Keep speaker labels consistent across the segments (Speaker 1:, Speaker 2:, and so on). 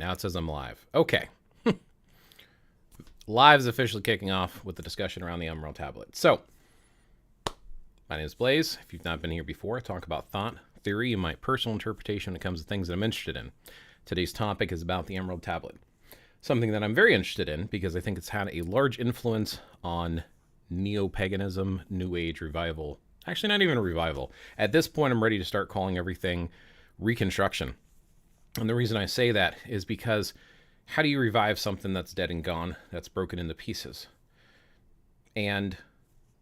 Speaker 1: now it says I'm live. Okay. Live is officially kicking off with the discussion around the Emerald Tablet. So, my name is Blaze. If you've not been here before, I talk about thought, theory, and my personal interpretation when it comes to things that I'm interested in. Today's topic is about the Emerald Tablet. Something that I'm very interested in because I think it's had a large influence on neo-paganism, New Age revival. Actually, not even a revival. At this point, I'm ready to start calling everything reconstruction. And the reason I say that is because how do you revive something that's dead and gone, that's broken into pieces? And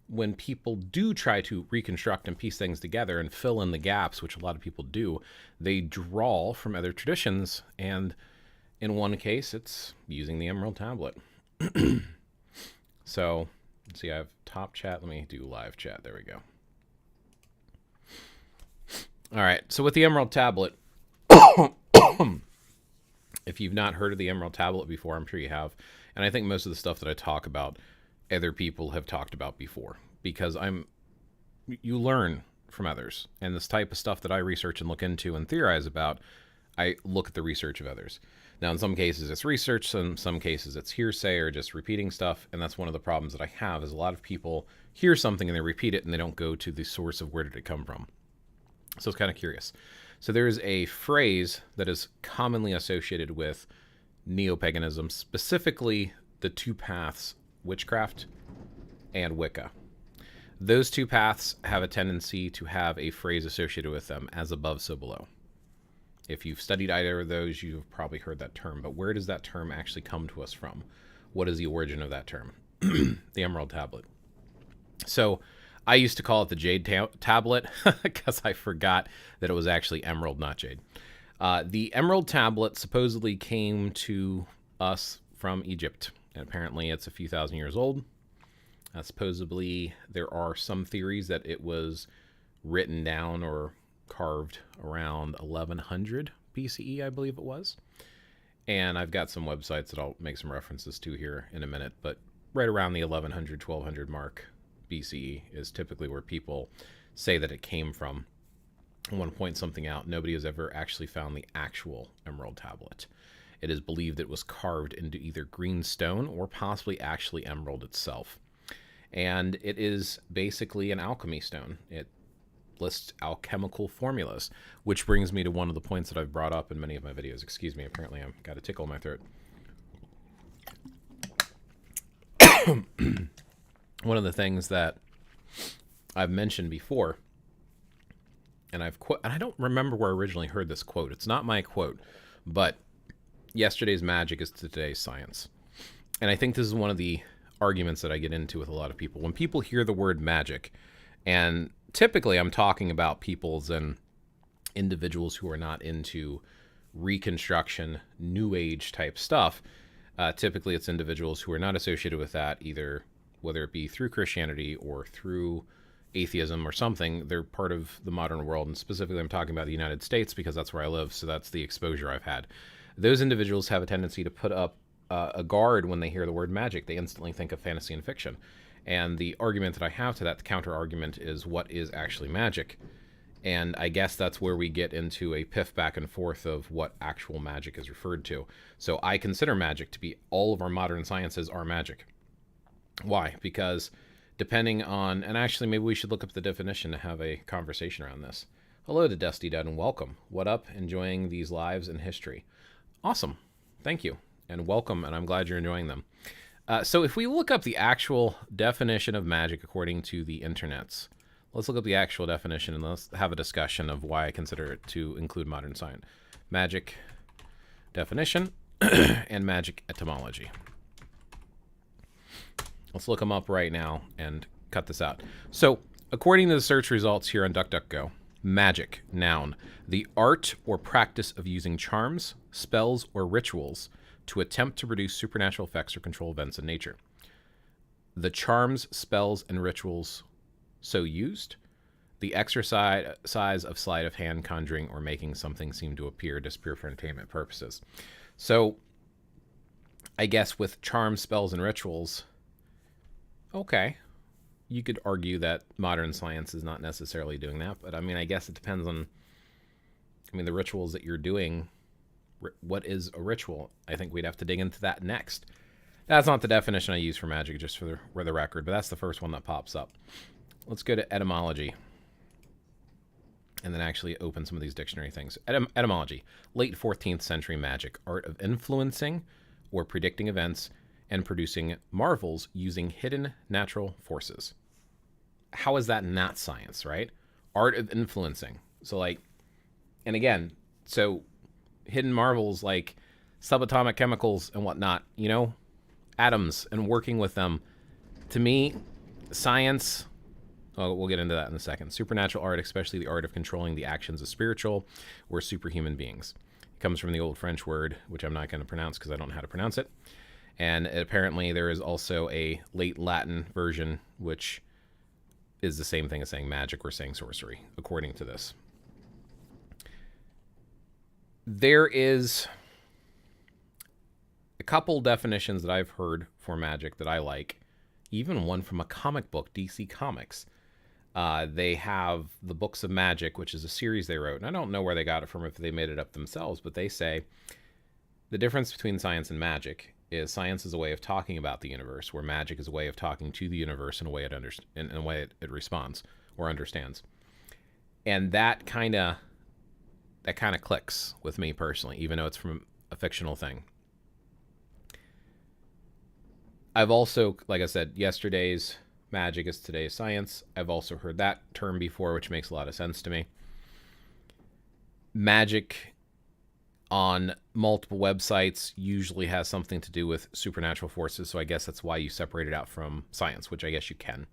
Speaker 1: when people do try to reconstruct and piece things together and fill in the gaps, which a lot of people do, they draw from other traditions. And in one case, it's using the Emerald Tablet. So, let's see, I have top chat. Let me do live chat. There we go. All right, so with the Emerald Tablet, if you've not heard of the Emerald Tablet before, I'm sure you have. And I think most of the stuff that I talk about, other people have talked about before. Because you learn from others. And this type of stuff that I research and look into and theorize about, I look at the research of others. Now, in some cases, it's research. In some cases, it's hearsay or just repeating stuff. And that's one of the problems that I have, is a lot of people hear something and they repeat it and they don't go to the source of where did it come from. So it's kind of curious. So there is a phrase that is commonly associated with neo-paganism, specifically the two paths, witchcraft and wicca. Those two paths have a tendency to have a phrase associated with them, as above, so below. If you've studied either of those, you've probably heard that term. But where does that term actually come to us from? What is the origin of that term? The Emerald Tablet. So I used to call it the Jade Tablet because I forgot that it was actually emerald, not jade. The Emerald Tablet supposedly came to us from Egypt. And apparently it's a few thousand years old. Supposedly there are some theories that it was written down or carved around 1100 BCE, I believe it was. And I've got some websites that I'll make some references to here in a minute. But right around the 1100, 1200 mark BCE is typically where people say that it came from. I want to point something out. Nobody has ever actually found the actual Emerald Tablet. It is believed it was carved into either green stone or possibly actually emerald itself. And it is basically an alchemy stone. It lists alchemical formulas, which brings me to one of the points that I've brought up in many of my videos. Excuse me, apparently I've got a tickle in my throat. One of the things that I've mentioned before, and I don't remember where I originally heard this quote. It's not my quote, but yesterday's magic is today's science. And I think this is one of the arguments that I get into with a lot of people. When people hear the word magic, and typically I'm talking about peoples and individuals who are not into reconstruction, new age type stuff. Typically it's individuals who are not associated with that, either whether it be through Christianity or through atheism or something. They're part of the modern world, and specifically I'm talking about the United States because that's where I live, so that's the exposure I've had. Those individuals have a tendency to put up a guard when they hear the word magic. They instantly think of fantasy and fiction. And the argument that I have to that, the counter argument, is what is actually magic? And I guess that's where we get into a piff back and forth of what actual magic is referred to. So I consider magic to be all of our modern sciences are magic. Why? Because depending on, and actually maybe we should look up the definition to have a conversation around this. Hello to Dusty Dud and welcome. What up? Enjoying these lives in history. Awesome. Thank you. And welcome, and I'm glad you're enjoying them. So if we look up the actual definition of magic according to the internets, let's look up the actual definition and let's have a discussion of why I consider it to include modern science. Magic definition and magic etymology. Let's look them up right now and cut this out. So according to the search results here on DuckDuckGo, magic, noun, the art or practice of using charms, spells, or rituals to attempt to produce supernatural effects or control events in nature. The charms, spells, and rituals so used, the exercise of sleight of hand, conjuring, or making something seem to appear, disappear for entertainment purposes. So, I guess with charms, spells, and rituals, okay, you could argue that modern science is not necessarily doing that, but I mean, I guess it depends on, the rituals that you're doing what is a ritual? I think we'd have to dig into that next. That's not the definition I use for magic, just for the record, but that's the first one that pops up. Let's go to etymology and then actually open some of these dictionary things. Etymology, late 14th century magic, art of influencing or predicting events and producing marvels using hidden natural forces. How is that not science, right? Art of influencing. So like, and again, so hidden marvels like subatomic chemicals and whatnot, you know, atoms and working with them. To me, science, oh, we'll get into that in a second. Supernatural art, especially the art of controlling the actions of spiritual or superhuman beings. It comes from the old French word, which I'm not going to pronounce because I don't know how to pronounce it. And apparently there is also a late Latin version, which is the same thing as saying magic or saying sorcery, according to this. There is a couple definitions that I've heard for magic that I like, even one from a comic book, DC Comics. They have the Books of Magic, which is a series they wrote, and I don't know where they got it from, if they made it up themselves, but they say the difference between science and magic is science is a way of talking about the universe, where magic is a way of talking to the universe in a way it responds or understands. And that kind of clicks with me personally, even though it's from a fictional thing. I've also, like I said, yesterday's magic is today's science. I've also heard that term before, which makes a lot of sense to me. Magic on multiple websites usually has something to do with supernatural forces, so I guess that's why you separate it out from science, which I guess you can.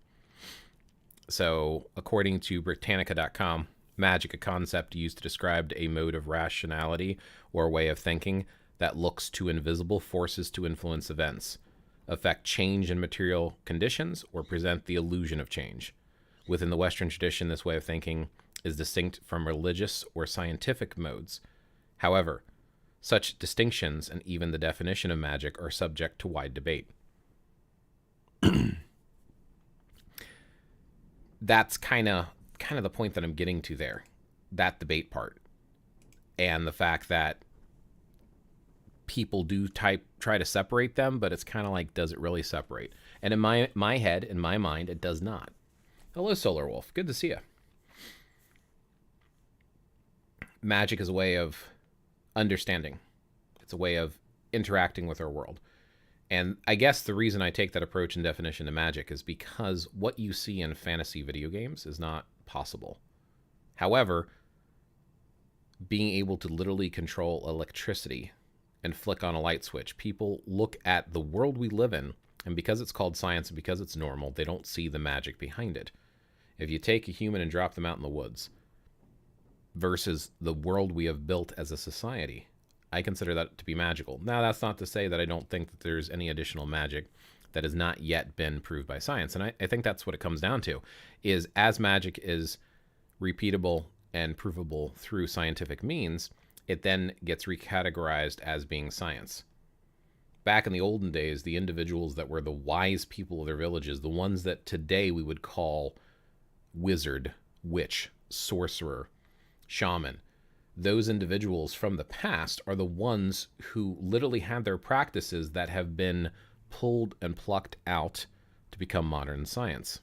Speaker 1: So, according to Britannica.com, magic, a concept used to describe a mode of rationality or a way of thinking that looks to invisible forces to influence events, affect change in material conditions, or present the illusion of change. Within the Western tradition, this way of thinking is distinct from religious or scientific modes. However, such distinctions and even the definition of magic are subject to wide debate. That's kind of the point that I'm getting to there, that debate part, and the fact that people do try to separate them, but it's kind of like, does it really separate? And in my head, in my mind, it does not. Hello, Solar Wolf. Good to see you. Magic is a way of understanding. It's a way of interacting with our world. And I guess the reason I take that approach and definition to magic is because what you see in fantasy video games is not possible. However, being able to literally control electricity and flick on a light switch, people look at the world we live in, and because it's called science and because it's normal, they don't see the magic behind it. If you take a human and drop them out in the woods versus the world we have built as a society, I consider that to be magical. Now, that's not to say that I don't think that there's any additional magic that has not yet been proved by science. And I think that's what it comes down to, is as magic is repeatable and provable through scientific means, it then gets recategorized as being science. Back in the olden days, the individuals that were the wise people of their villages, the ones that today we would call wizard, witch, sorcerer, shaman, those individuals from the past are the ones who literally had their practices that have been pulled and plucked out to become modern science.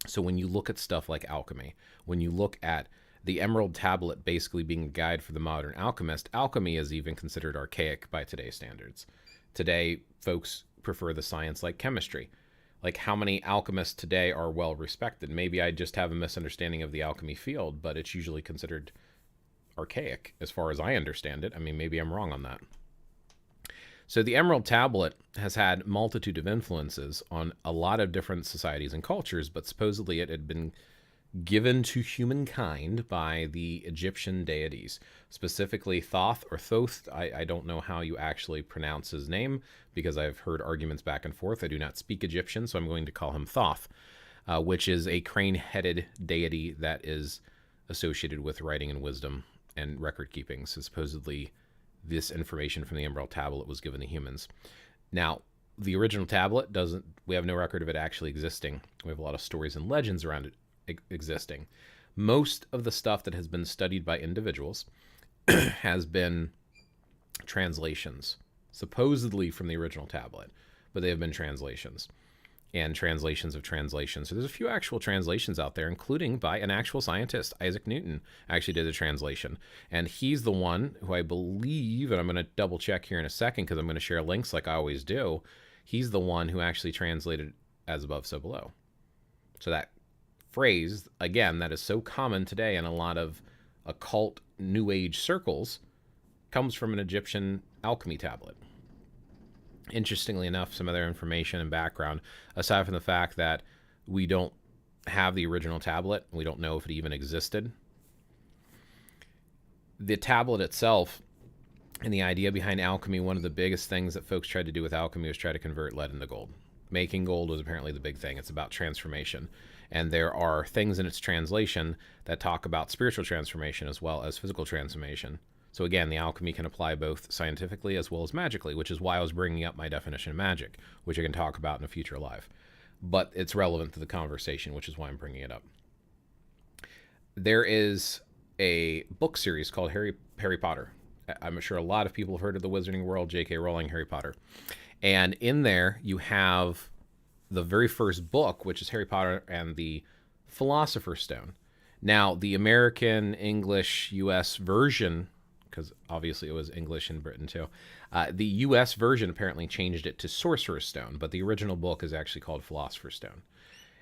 Speaker 1: So when you look at stuff like alchemy, when you look at the Emerald Tablet basically being a guide for the modern alchemist, alchemy is even considered archaic by today's standards. Today, folks prefer the science like chemistry. Like, how many alchemists today are well respected? Maybe I just have a misunderstanding of the alchemy field, but it's usually considered archaic as far as I understand it. I mean, maybe I'm wrong on that. So the Emerald Tablet has had multitude of influences on a lot of different societies and cultures, but supposedly it had been given to humankind by the Egyptian deities, specifically Thoth or Thoth. I don't know how you actually pronounce his name because I've heard arguments back and forth. I do not speak Egyptian, so I'm going to call him Thoth, which is a crane-headed deity that is associated with writing and wisdom and record keeping. So supposedly this information from the Emerald Tablet was given to humans. Now, the original tablet we have no record of it actually existing. We have a lot of stories and legends around it existing. Most of the stuff that has been studied by individuals has been translations, supposedly from the original tablet, but they have been translations and translations of translations. So there's a few actual translations out there, including by an actual scientist. Isaac Newton actually did a translation. And he's the one who I believe, and I'm going to double check here in a second because I'm going to share links like I always do. He's the one who actually translated as above, so below. So that phrase, again, that is so common today in a lot of occult New Age circles, comes from an Egyptian alchemy tablet. Interestingly enough, some other information and background, aside from the fact that we don't have the original tablet, we don't know if it even existed. The tablet itself and the idea behind alchemy, one of the biggest things that folks tried to do with alchemy was try to convert lead into gold. Making gold was apparently the big thing. It's about transformation. And there are things in its translation that talk about spiritual transformation as well as physical transformation. So again, the alchemy can apply both scientifically as well as magically, which is why I was bringing up my definition of magic, which I can talk about in a future live. But it's relevant to the conversation, which is why I'm bringing it up. There is a book series called Harry Potter. I'm sure a lot of people have heard of the Wizarding World, J.K. Rowling, Harry Potter. And in there, you have the very first book, which is Harry Potter and the Philosopher's Stone. Now, the American, English, U.S. version, because obviously it was English in Britain too, the U.S. version apparently changed it to Sorcerer's Stone, but the original book is actually called Philosopher's Stone.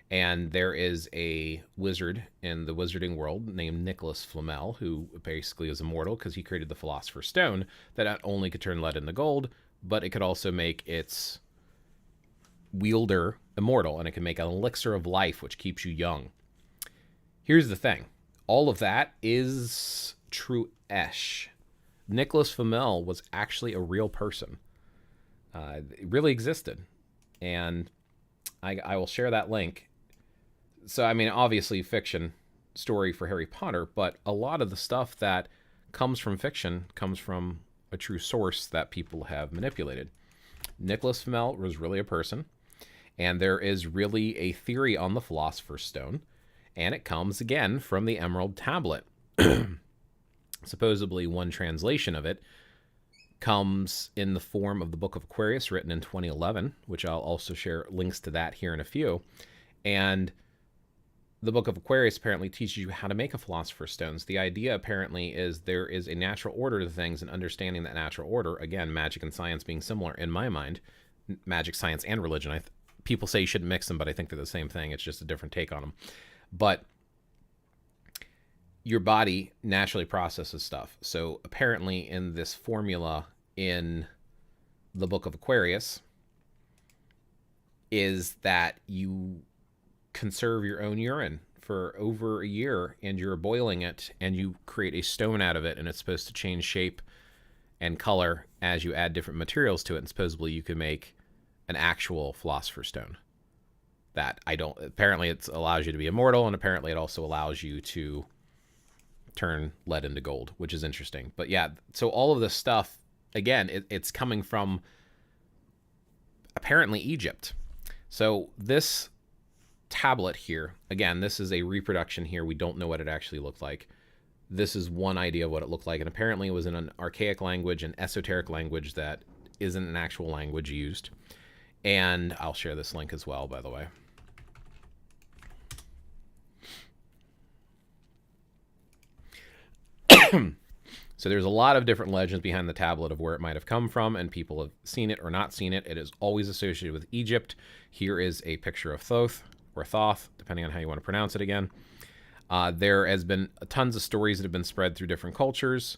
Speaker 1: And there is a wizard in the Wizarding World named Nicholas Flamel, who basically is immortal because he created the Philosopher's Stone that not only could turn lead into gold, but it could also make its wielder immortal, and it can make an elixir of life, which keeps you young. Here's the thing. All of that is true-ish. Nicholas Flamel was actually a real person. It really existed. And I will share that link. So, I mean, obviously fiction story for Harry Potter, but a lot of the stuff that comes from fiction comes from a true source that people have manipulated. Nicholas Flamel was really a person, and there is really a theory on the Philosopher's Stone, and it comes again from the Emerald Tablet. Supposedly one translation of it comes in the form of the Book of Aquarius, written in 2011, which I'll also share links to that here in a few. And the Book of Aquarius apparently teaches you how to make a Philosopher's Stone. The idea apparently is there is a natural order to things, and understanding that natural order, again, magic and science being similar in my mind, magic, science, and religion. People say you shouldn't mix them, but I think they're the same thing. It's just a different take on them. But your body naturally processes stuff. So apparently in this formula in the Book of Aquarius is that you conserve your own urine for over a year, and you're boiling it, and you create a stone out of it, and it's supposed to change shape and color as you add different materials to it, and supposedly you can make an actual Philosopher's Stone. That apparently it allows you to be immortal, and apparently it also allows you to turn lead into gold, which is interesting. But yeah, so all of this stuff, again, it's coming from apparently Egypt. So this tablet here, again, this is a reproduction here. We don't know what it actually looked like. This is one idea of what it looked like, and apparently it was in an archaic language, an esoteric language that isn't an actual language used. And I'll share this link as well, by the way. So there's a lot of different legends behind the tablet of where it might have come from, and people have seen it or not seen it. It is always associated with Egypt. Here is a picture of Thoth, or Thoth, depending on how you want to pronounce it again. There has been tons of stories that have been spread through different cultures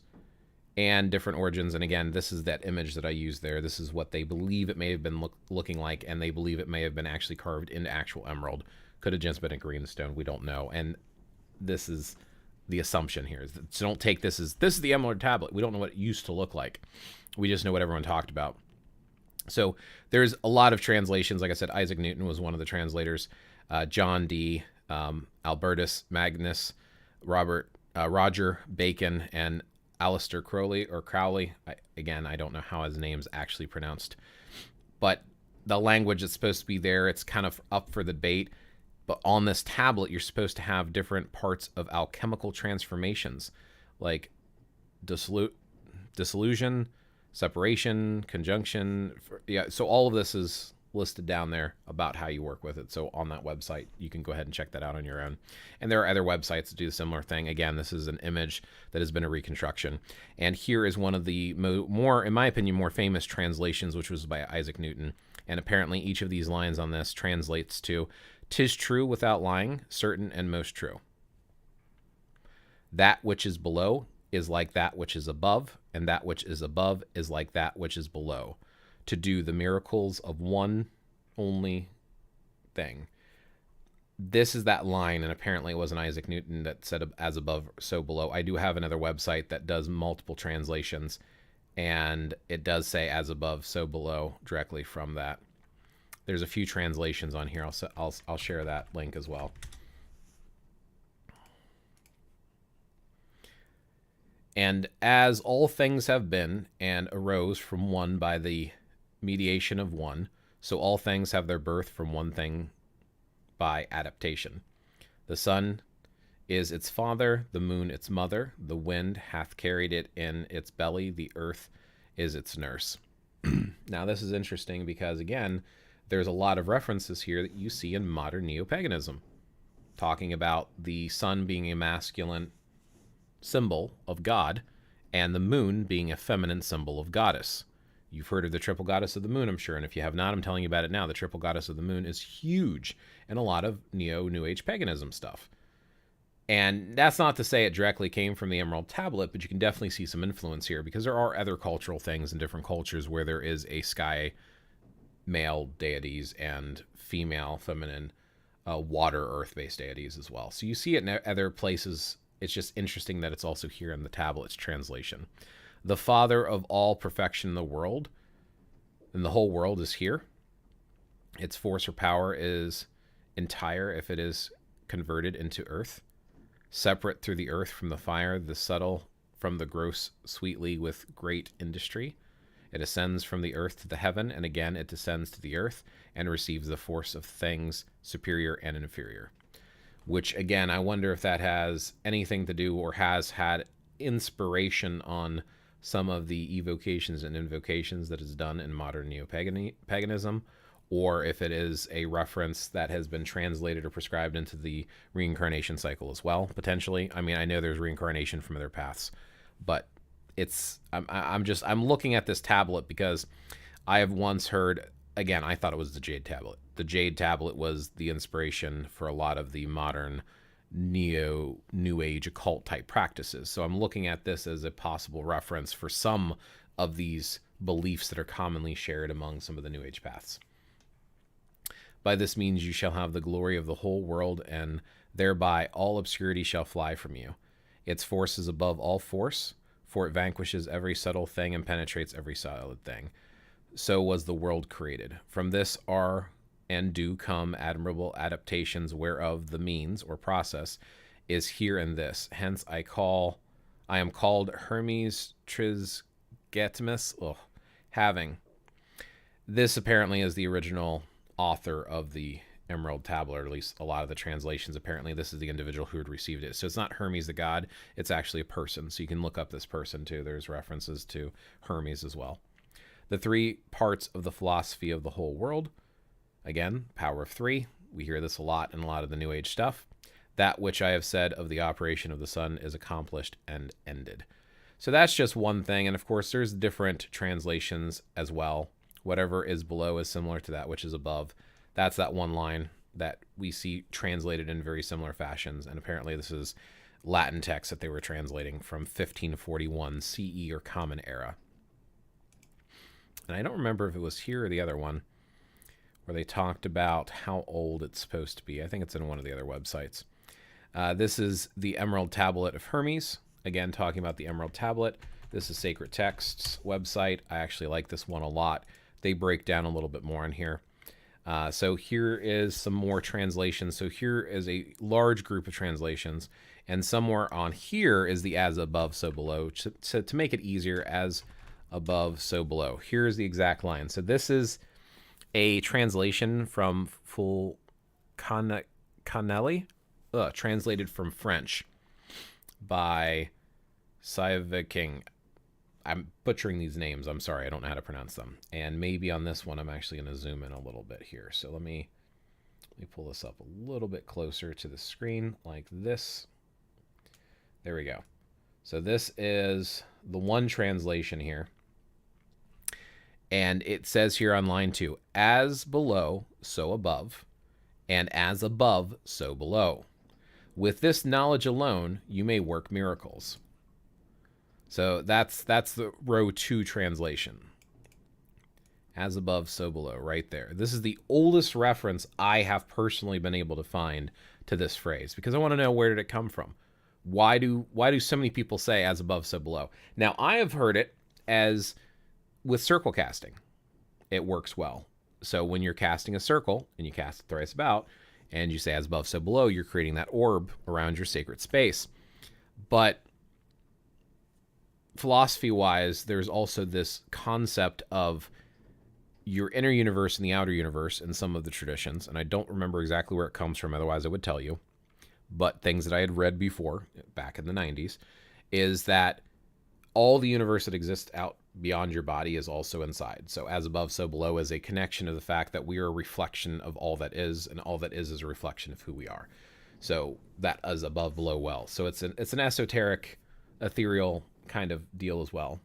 Speaker 1: and different origins. And again, this is that image that I used there. This is what they believe it may have been looking like, and they believe it may have been actually carved into actual emerald. Could have just been a green stone. We don't know. And this is the assumption here. So don't take this as, this is the Emerald Tablet. We don't know what it used to look like. We just know what everyone talked about. So there's a lot of translations. Like I said, Isaac Newton was one of the translators. John Dee, Albertus Magnus, Roger Bacon, and Aleister Crowley. I don't know how his name's actually pronounced. But the language that's supposed to be there, it's kind of up for debate. But on this tablet, you're supposed to have different parts of alchemical transformations, like dissolution, separation, conjunction. Yeah, so all of this is listed down there about how you work with it. So on that website, you can go ahead and check that out on your own. And there are other websites that do a similar thing. Again, this is an image that has been a reconstruction. And here is one of the more, in my opinion, more famous translations, which was by Isaac Newton. And apparently each of these lines on this translates to, "'Tis true without lying, certain and most true. That which is below is like that which is above, and that which is above is like that which is below, to do the miracles of one only thing." This is that line, and apparently it wasn't Isaac Newton that said "as above, so below." I do have another website that does multiple translations, and it does say "as above, so below" directly from that. There's a few translations on here. I'll share that link as well. "And as all things have been and arose from one by the mediation of one, so all things have their birth from one thing by adaptation. The sun is its father, the moon its mother, the wind hath carried it in its belly, the earth is its nurse." Now this is interesting because, again, there's a lot of references here that you see in modern neo-paganism, talking about the sun being a masculine symbol of God and the moon being a feminine symbol of goddess. You've heard of the triple goddess of the moon, I'm sure, and if you have not, I'm telling you about it now. The triple goddess of the moon is huge in a lot of New Age paganism stuff. And that's not to say it directly came from the Emerald Tablet, but you can definitely see some influence here because there are other cultural things in different cultures where there is a sky male deities and female feminine water earth-based deities as well. So you see it in other places. It's just interesting that it's also here in the tablet's translation. "The father of all perfection in the world," and the whole world is here. "Its force or power is entire if it is converted into earth. Separate through the earth from the fire, the subtle from the gross sweetly with great industry. It ascends from the earth to the heaven, and again it descends to the earth and receives the force of things superior and inferior." Which, again, I wonder if that has anything to do or has had inspiration on some of the evocations and invocations that is done in modern neo-paganism, or if it is a reference that has been translated or prescribed into the reincarnation cycle as well, potentially. I mean, I know there's reincarnation from other paths, but I'm looking at this tablet because I have once heard, again, I thought it was the Jade Tablet. The Jade Tablet was the inspiration for a lot of the modern New Age occult type practices. So I'm looking at this as a possible reference for some of these beliefs that are commonly shared among some of the New Age paths. "By this means you shall have the glory of the whole world, and thereby all obscurity shall fly from you. Its force is above all force, for it vanquishes every subtle thing and penetrates every solid thing. So was the world created. From this are and do come admirable adaptations, whereof the means or process is here in this. Hence I am called Hermes Trisgetimus, having." This apparently is the original author of the Emerald Tablet, or at least a lot of the translations. Apparently this is the individual who had received it. So it's not Hermes the god, it's actually a person. So you can look up this person too. There's references to Hermes as well. "The three parts of the philosophy of the whole world." Again, power of three. We hear this a lot in a lot of the New Age stuff. "That which I have said of the operation of the sun is accomplished and ended." So that's just one thing. And of course, there's different translations as well. Whatever is below is similar to that which is above. That's that one line that we see translated in very similar fashions. And apparently this is Latin text that they were translating from 1541 CE or Common Era. And I don't remember if it was here or the other one where they talked about how old it's supposed to be. I think it's in one of the other websites. This is the Emerald Tablet of Hermes. Again, talking about the Emerald Tablet. This is Sacred Texts website. I actually like this one a lot. They break down a little bit more in here. So here is some more translations. So here is a large group of translations. And somewhere on here is the "as above, so below." So to make it easier, "as above, so below." Here's the exact line. So this is a translation from Fulcanelli, translated from French by Saive King. I'm butchering these names. I'm sorry. I don't know how to pronounce them. And maybe on this one, I'm actually going to zoom in a little bit here. So let me pull this up a little bit closer to the screen like this. There we go. So this is the one translation here. And it says here on line 2, as below, so above, and as above, so below. With this knowledge alone, you may work miracles. So that's the row 2 translation. As above, so below, right there. This is the oldest reference I have personally been able to find to this phrase, because I want to know, where did it come from? Why do so many people say as above, so below? Now, I have heard it as with circle casting. It works well. So when you're casting a circle and you cast it thrice about and you say as above, so below, you're creating that orb around your sacred space. But philosophy-wise, there's also this concept of your inner universe and the outer universe in some of the traditions, and I don't remember exactly where it comes from, otherwise I would tell you, but things that I had read before, back in the 90s, is that all the universe that exists out beyond your body is also inside. So as above, so below is a connection of the fact that we are a reflection of all that is, and all that is a reflection of who we are. So that is above, below, well. So it's an esoteric, ethereal kind of deal as well.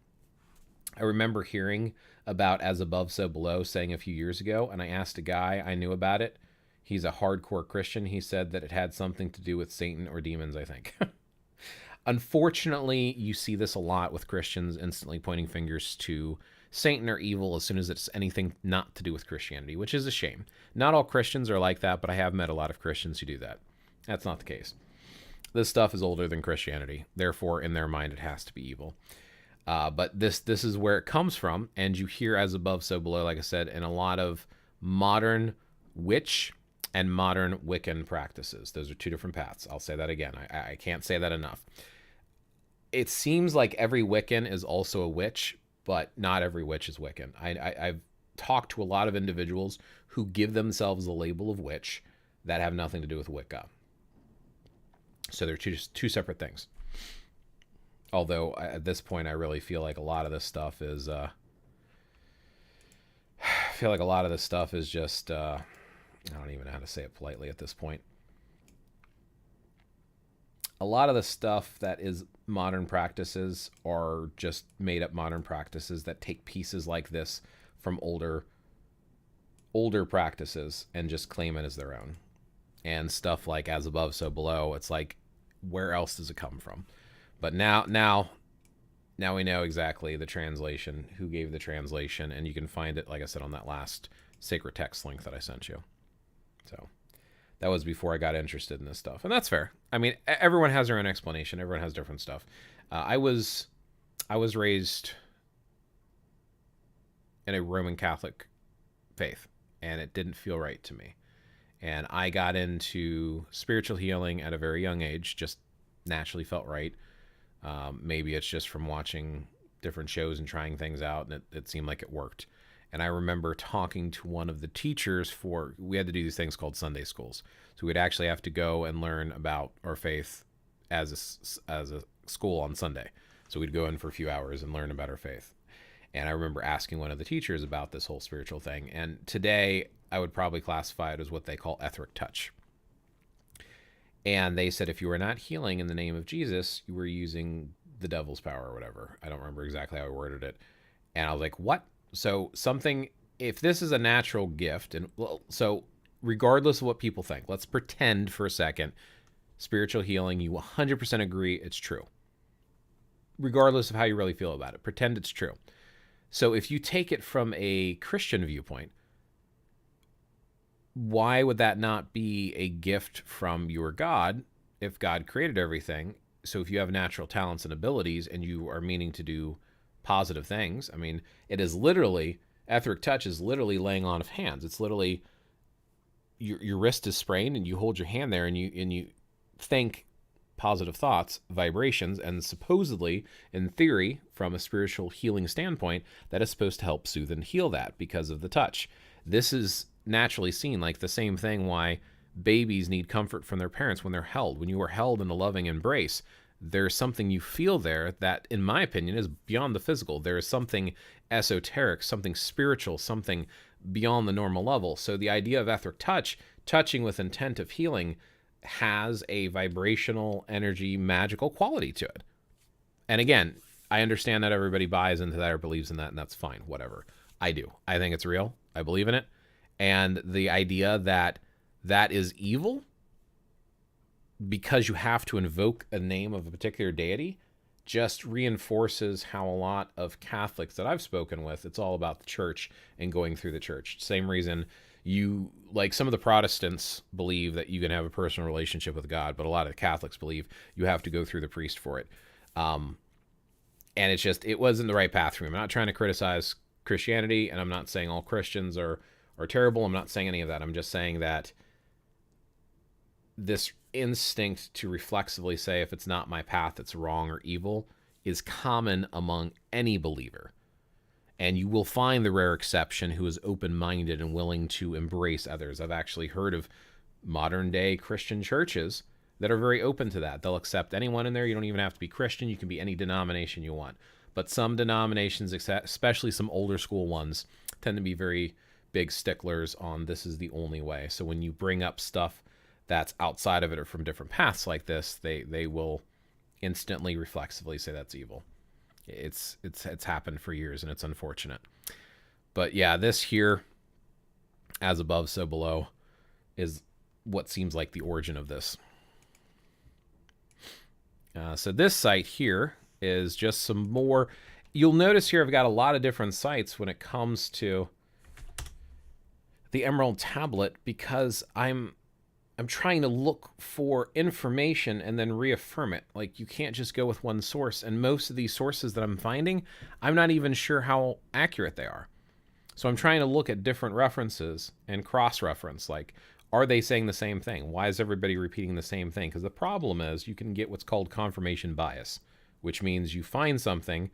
Speaker 1: I remember hearing about as above, so below saying a few years ago, and I asked a guy I knew about it. He's a hardcore Christian. He said that it had something to do with Satan or demons, I think. Unfortunately, you see this a lot with Christians instantly pointing fingers to Satan or evil as soon as it's anything not to do with Christianity, which is a shame. Not all Christians are like that, but I have met a lot of Christians who do that. That's not the case. This stuff is older than Christianity. Therefore, in their mind, it has to be evil. But this is where it comes from, and you hear as above, so below, like I said, in a lot of modern witch and modern Wiccan practices. Those are two different paths. I'll say that again. I can't say that enough. It seems like every Wiccan is also a witch, but not every witch is Wiccan. I've talked to a lot of individuals who give themselves the label of witch that have nothing to do with Wicca. So they're two separate things. Although at this point, I really feel like a lot of this stuff is, just, I don't even know how to say it politely at this point. A lot of the stuff that is modern practices are just made up modern practices that take pieces like this from older practices and just claim it as their own. And stuff like as above, so below, it's like, where else does it come from? But now we know exactly the translation, who gave the translation, and you can find it, like I said, on that last sacred text link that I sent you. So that was before I got interested in this stuff, and that's fair. I mean, everyone has their own explanation. Everyone has different stuff. I was raised in a Roman Catholic faith, and it didn't feel right to me. And I got into spiritual healing at a very young age, just naturally felt right. Maybe it's just from watching different shows and trying things out, and it seemed like it worked. And I remember talking to one of the teachers we had to do these things called Sunday schools. So we'd actually have to go and learn about our faith as a school on Sunday. So we'd go in for a few hours and learn about our faith. And I remember asking one of the teachers about this whole spiritual thing. And today I would probably classify it as what they call etheric touch. And they said if you were not healing in the name of Jesus, you were using the devil's power or whatever. I don't remember exactly how I worded it. And I was like, what? So if this is a natural gift, and so regardless of what people think, let's pretend for a second, spiritual healing, you 100% agree it's true. Regardless of how you really feel about it, pretend it's true. So if you take it from a Christian viewpoint, why would that not be a gift from your God if God created everything? So if you have natural talents and abilities and you are meaning to do positive things, I mean, it is literally, etheric touch is literally laying on of hands. It's literally your wrist is sprained and you hold your hand there and you think positive thoughts, vibrations, and supposedly, in theory, from a spiritual healing standpoint, that is supposed to help soothe and heal that because of the touch. This is naturally seen like the same thing why babies need comfort from their parents when they're held. When you are held in a loving embrace, there's something you feel there that, in my opinion, is beyond the physical. There is something esoteric, something spiritual, something beyond the normal level. So the idea of etheric touch, touching with intent of healing, has a vibrational, energy, magical quality to it. And again, I understand that everybody buys into that or believes in that, and that's fine, whatever. I do. I think it's real. I believe in it. And the idea that that is evil because you have to invoke a name of a particular deity just reinforces how a lot of Catholics that I've spoken with, it's all about the church and going through the church. Same reason you, like some of the Protestants believe that you can have a personal relationship with God, but a lot of the Catholics believe you have to go through the priest for it. And it's just, it wasn't the right path for me. I'm not trying to criticize Christianity, and I'm not saying all Christians are terrible. I'm not saying any of that. I'm just saying that this instinct to reflexively say, if it's not my path, it's wrong or evil, is common among any believer. And you will find the rare exception who is open-minded and willing to embrace others. I've actually heard of modern-day Christian churches that are very open to that. They'll accept anyone in there. You don't even have to be Christian. You can be any denomination you want. But some denominations, especially some older school ones, tend to be very big sticklers on this is the only way. So when you bring up stuff that's outside of it or from different paths like this, they will instantly, reflexively say that's evil. It's happened for years, and it's unfortunate. But yeah, this here, as above, so below, is what seems like the origin of this. So this site here is just some more. You'll notice here I've got a lot of different sites when it comes to the Emerald Tablet, because I'm trying to look for information and then reaffirm it. Like, you can't just go with one source. And most of these sources that I'm finding, I'm not even sure how accurate they are. So I'm trying to look at different references and cross-reference. Like, are they saying the same thing? Why is everybody repeating the same thing? Because the problem is you can get what's called confirmation bias, which means you find something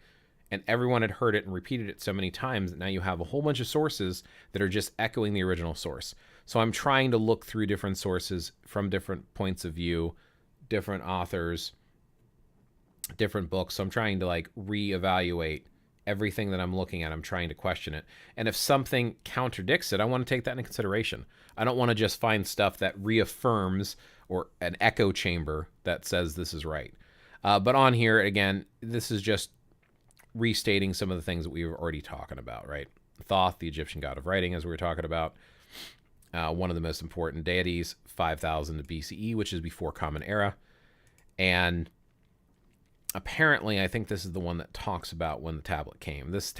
Speaker 1: and everyone had heard it and repeated it so many times that now you have a whole bunch of sources that are just echoing the original source. So I'm trying to look through different sources from different points of view, different authors, different books. So I'm trying to like reevaluate everything that I'm looking at. I'm trying to question it. And if something contradicts it, I want to take that into consideration. I don't want to just find stuff that reaffirms or an echo chamber that says this is right. But on here, again, this is just restating some of the things that we were already talking about, right? Thoth, the Egyptian god of writing, as we were talking about. One of the most important deities, 5000 BCE, which is before Common Era. And apparently, I think this is the one that talks about when the tablet came. This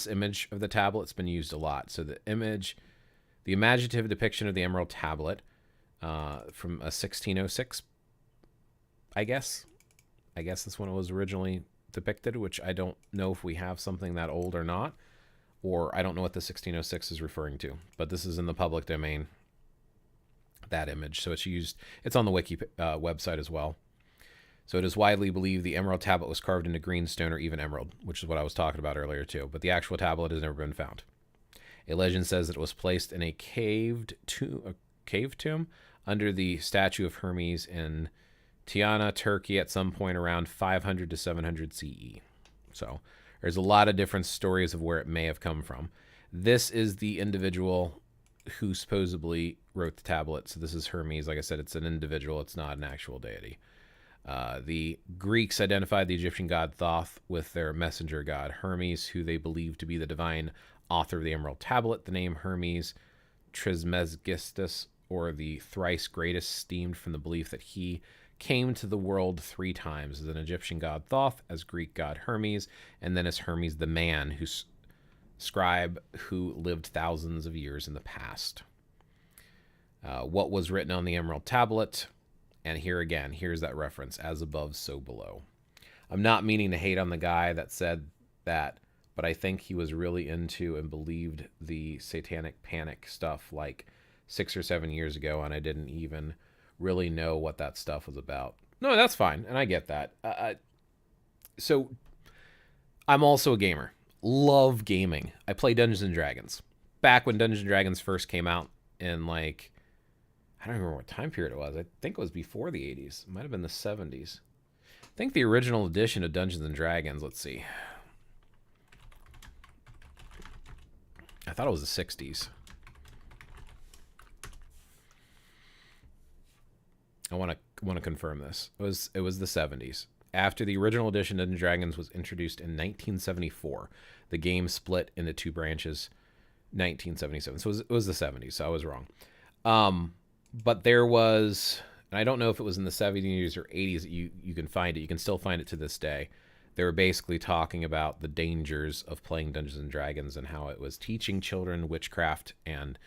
Speaker 1: image of the tablet's been used a lot. So the imaginative depiction of the Emerald Tablet from a 1606, I guess that's when it was originally depicted, which I don't know if we have something that old or not, or I don't know what the 1606 is referring to, but this is in the public domain, that image. So it's on the wiki website as well. So it is widely believed the Emerald Tablet was carved into green stone or even emerald, which is what I was talking about earlier too, but the actual tablet has never been found. A legend says that it was placed in a cave tomb under the statue of Hermes in Tiana, Turkey, at some point around 500 to 700 CE. So there's a lot of different stories of where it may have come from. This is the individual who supposedly wrote the tablet. So this is Hermes. Like I said, it's an individual. It's not an actual deity. The Greeks identified the Egyptian god Thoth with their messenger god Hermes, who they believed to be the divine author of the Emerald Tablet. The name Hermes Trismegistus, or the thrice greatest, stemmed from the belief that he came to the world 3 times as an Egyptian god Thoth, as Greek god Hermes, and then as Hermes the man, scribe who lived thousands of years in the past. What was written on the Emerald Tablet? And here again, here's that reference, as above, so below. I'm not meaning to hate on the guy that said that, but I think he was really into and believed the satanic panic stuff like 6 or 7 years ago, and I didn't even really know what that stuff was about. No, that's fine, and I get that. So I'm also a gamer. Love gaming. I play Dungeons and Dragons. Back when Dungeons and Dragons first came out in, like, I don't remember what time period it was. I think it was before the 80s. It might have been the 70s. I think the original edition of Dungeons and Dragons, let's see. I thought it was the 60s. I want to confirm this. It was the 70s. After the original edition of Dungeons and Dragons was introduced in 1974, the game split into two branches. 1977. So it was the 70s. So I was wrong. But there was, and I don't know if it was in the 70s or 80s that you can find it. You can still find it to this day. They were basically talking about the dangers of playing Dungeons and Dragons and how it was teaching children witchcraft and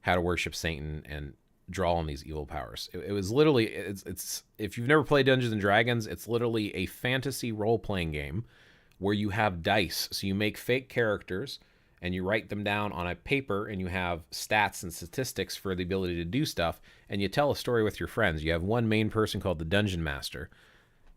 Speaker 1: how to worship Satan and draw on these evil powers. It was literally, it's if you've never played Dungeons and Dragons, it's literally a fantasy role-playing game where you have dice. So you make fake characters and you write them down on a paper, and you have stats and statistics for the ability to do stuff, and you tell a story with your friends. You have one main person called the Dungeon Master,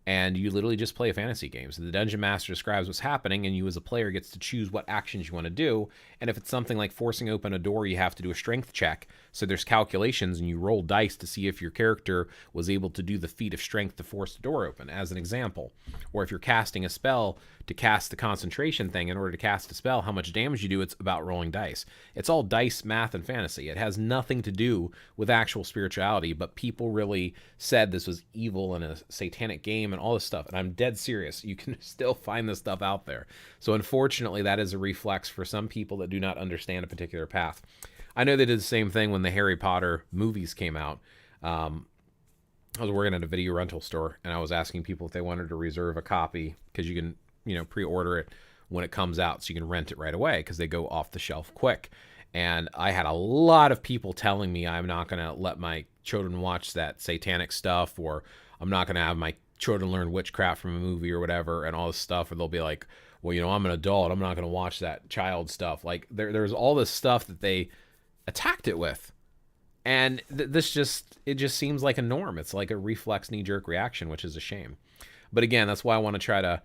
Speaker 1: and you literally just play a fantasy game. So the Dungeon Master describes what's happening, and you as a player gets to choose what actions you want to do. And if it's something like forcing open a door, you have to do a strength check. So there's calculations, and you roll dice to see if your character was able to do the feat of strength to force the door open, as an example. Or if you're casting a spell to cast the concentration thing, in order to cast a spell, how much damage you do, it's about rolling dice. It's all dice, math, and fantasy. It has nothing to do with actual spirituality, but people really said this was evil and a satanic game and all this stuff. And I'm dead serious. You can still find this stuff out there. So unfortunately, that is a reflex for some people that do not understand a particular path. I know they did the same thing when the Harry Potter movies came out. I was working at a video rental store, and I was asking people if they wanted to reserve a copy, because you can, pre-order it when it comes out, so you can rent it right away, because they go off the shelf quick. And I had a lot of people telling me I'm not going to let my children watch that satanic stuff, or I'm not going to have my children learn witchcraft from a movie or whatever, and all this stuff. Or they'll be like, well, I'm an adult, I'm not going to watch that child stuff. Like, there's all this stuff that they attacked it with. And this just seems like a norm. It's like a reflex knee-jerk reaction, which is a shame. But again, that's why I want to try to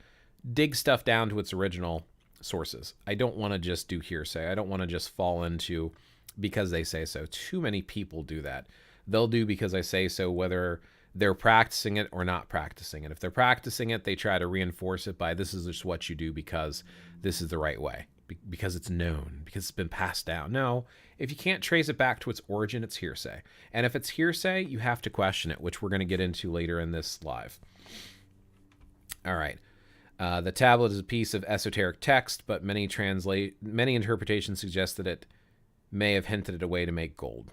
Speaker 1: dig stuff down to its original sources. I don't want to just do hearsay. I don't want to just fall into because they say so. Too many people do that. They'll do because I say so, whether they're practicing it or not practicing it. If they're practicing it, they try to reinforce it by, this is just what you do because this is the right way, because it's known, because it's been passed down. No, if you can't trace it back to its origin, it's hearsay. And if it's hearsay, you have to question it, which we're going to get into later in this live. All right. The tablet is a piece of esoteric text, but many interpretations suggest that it may have hinted at a way to make gold.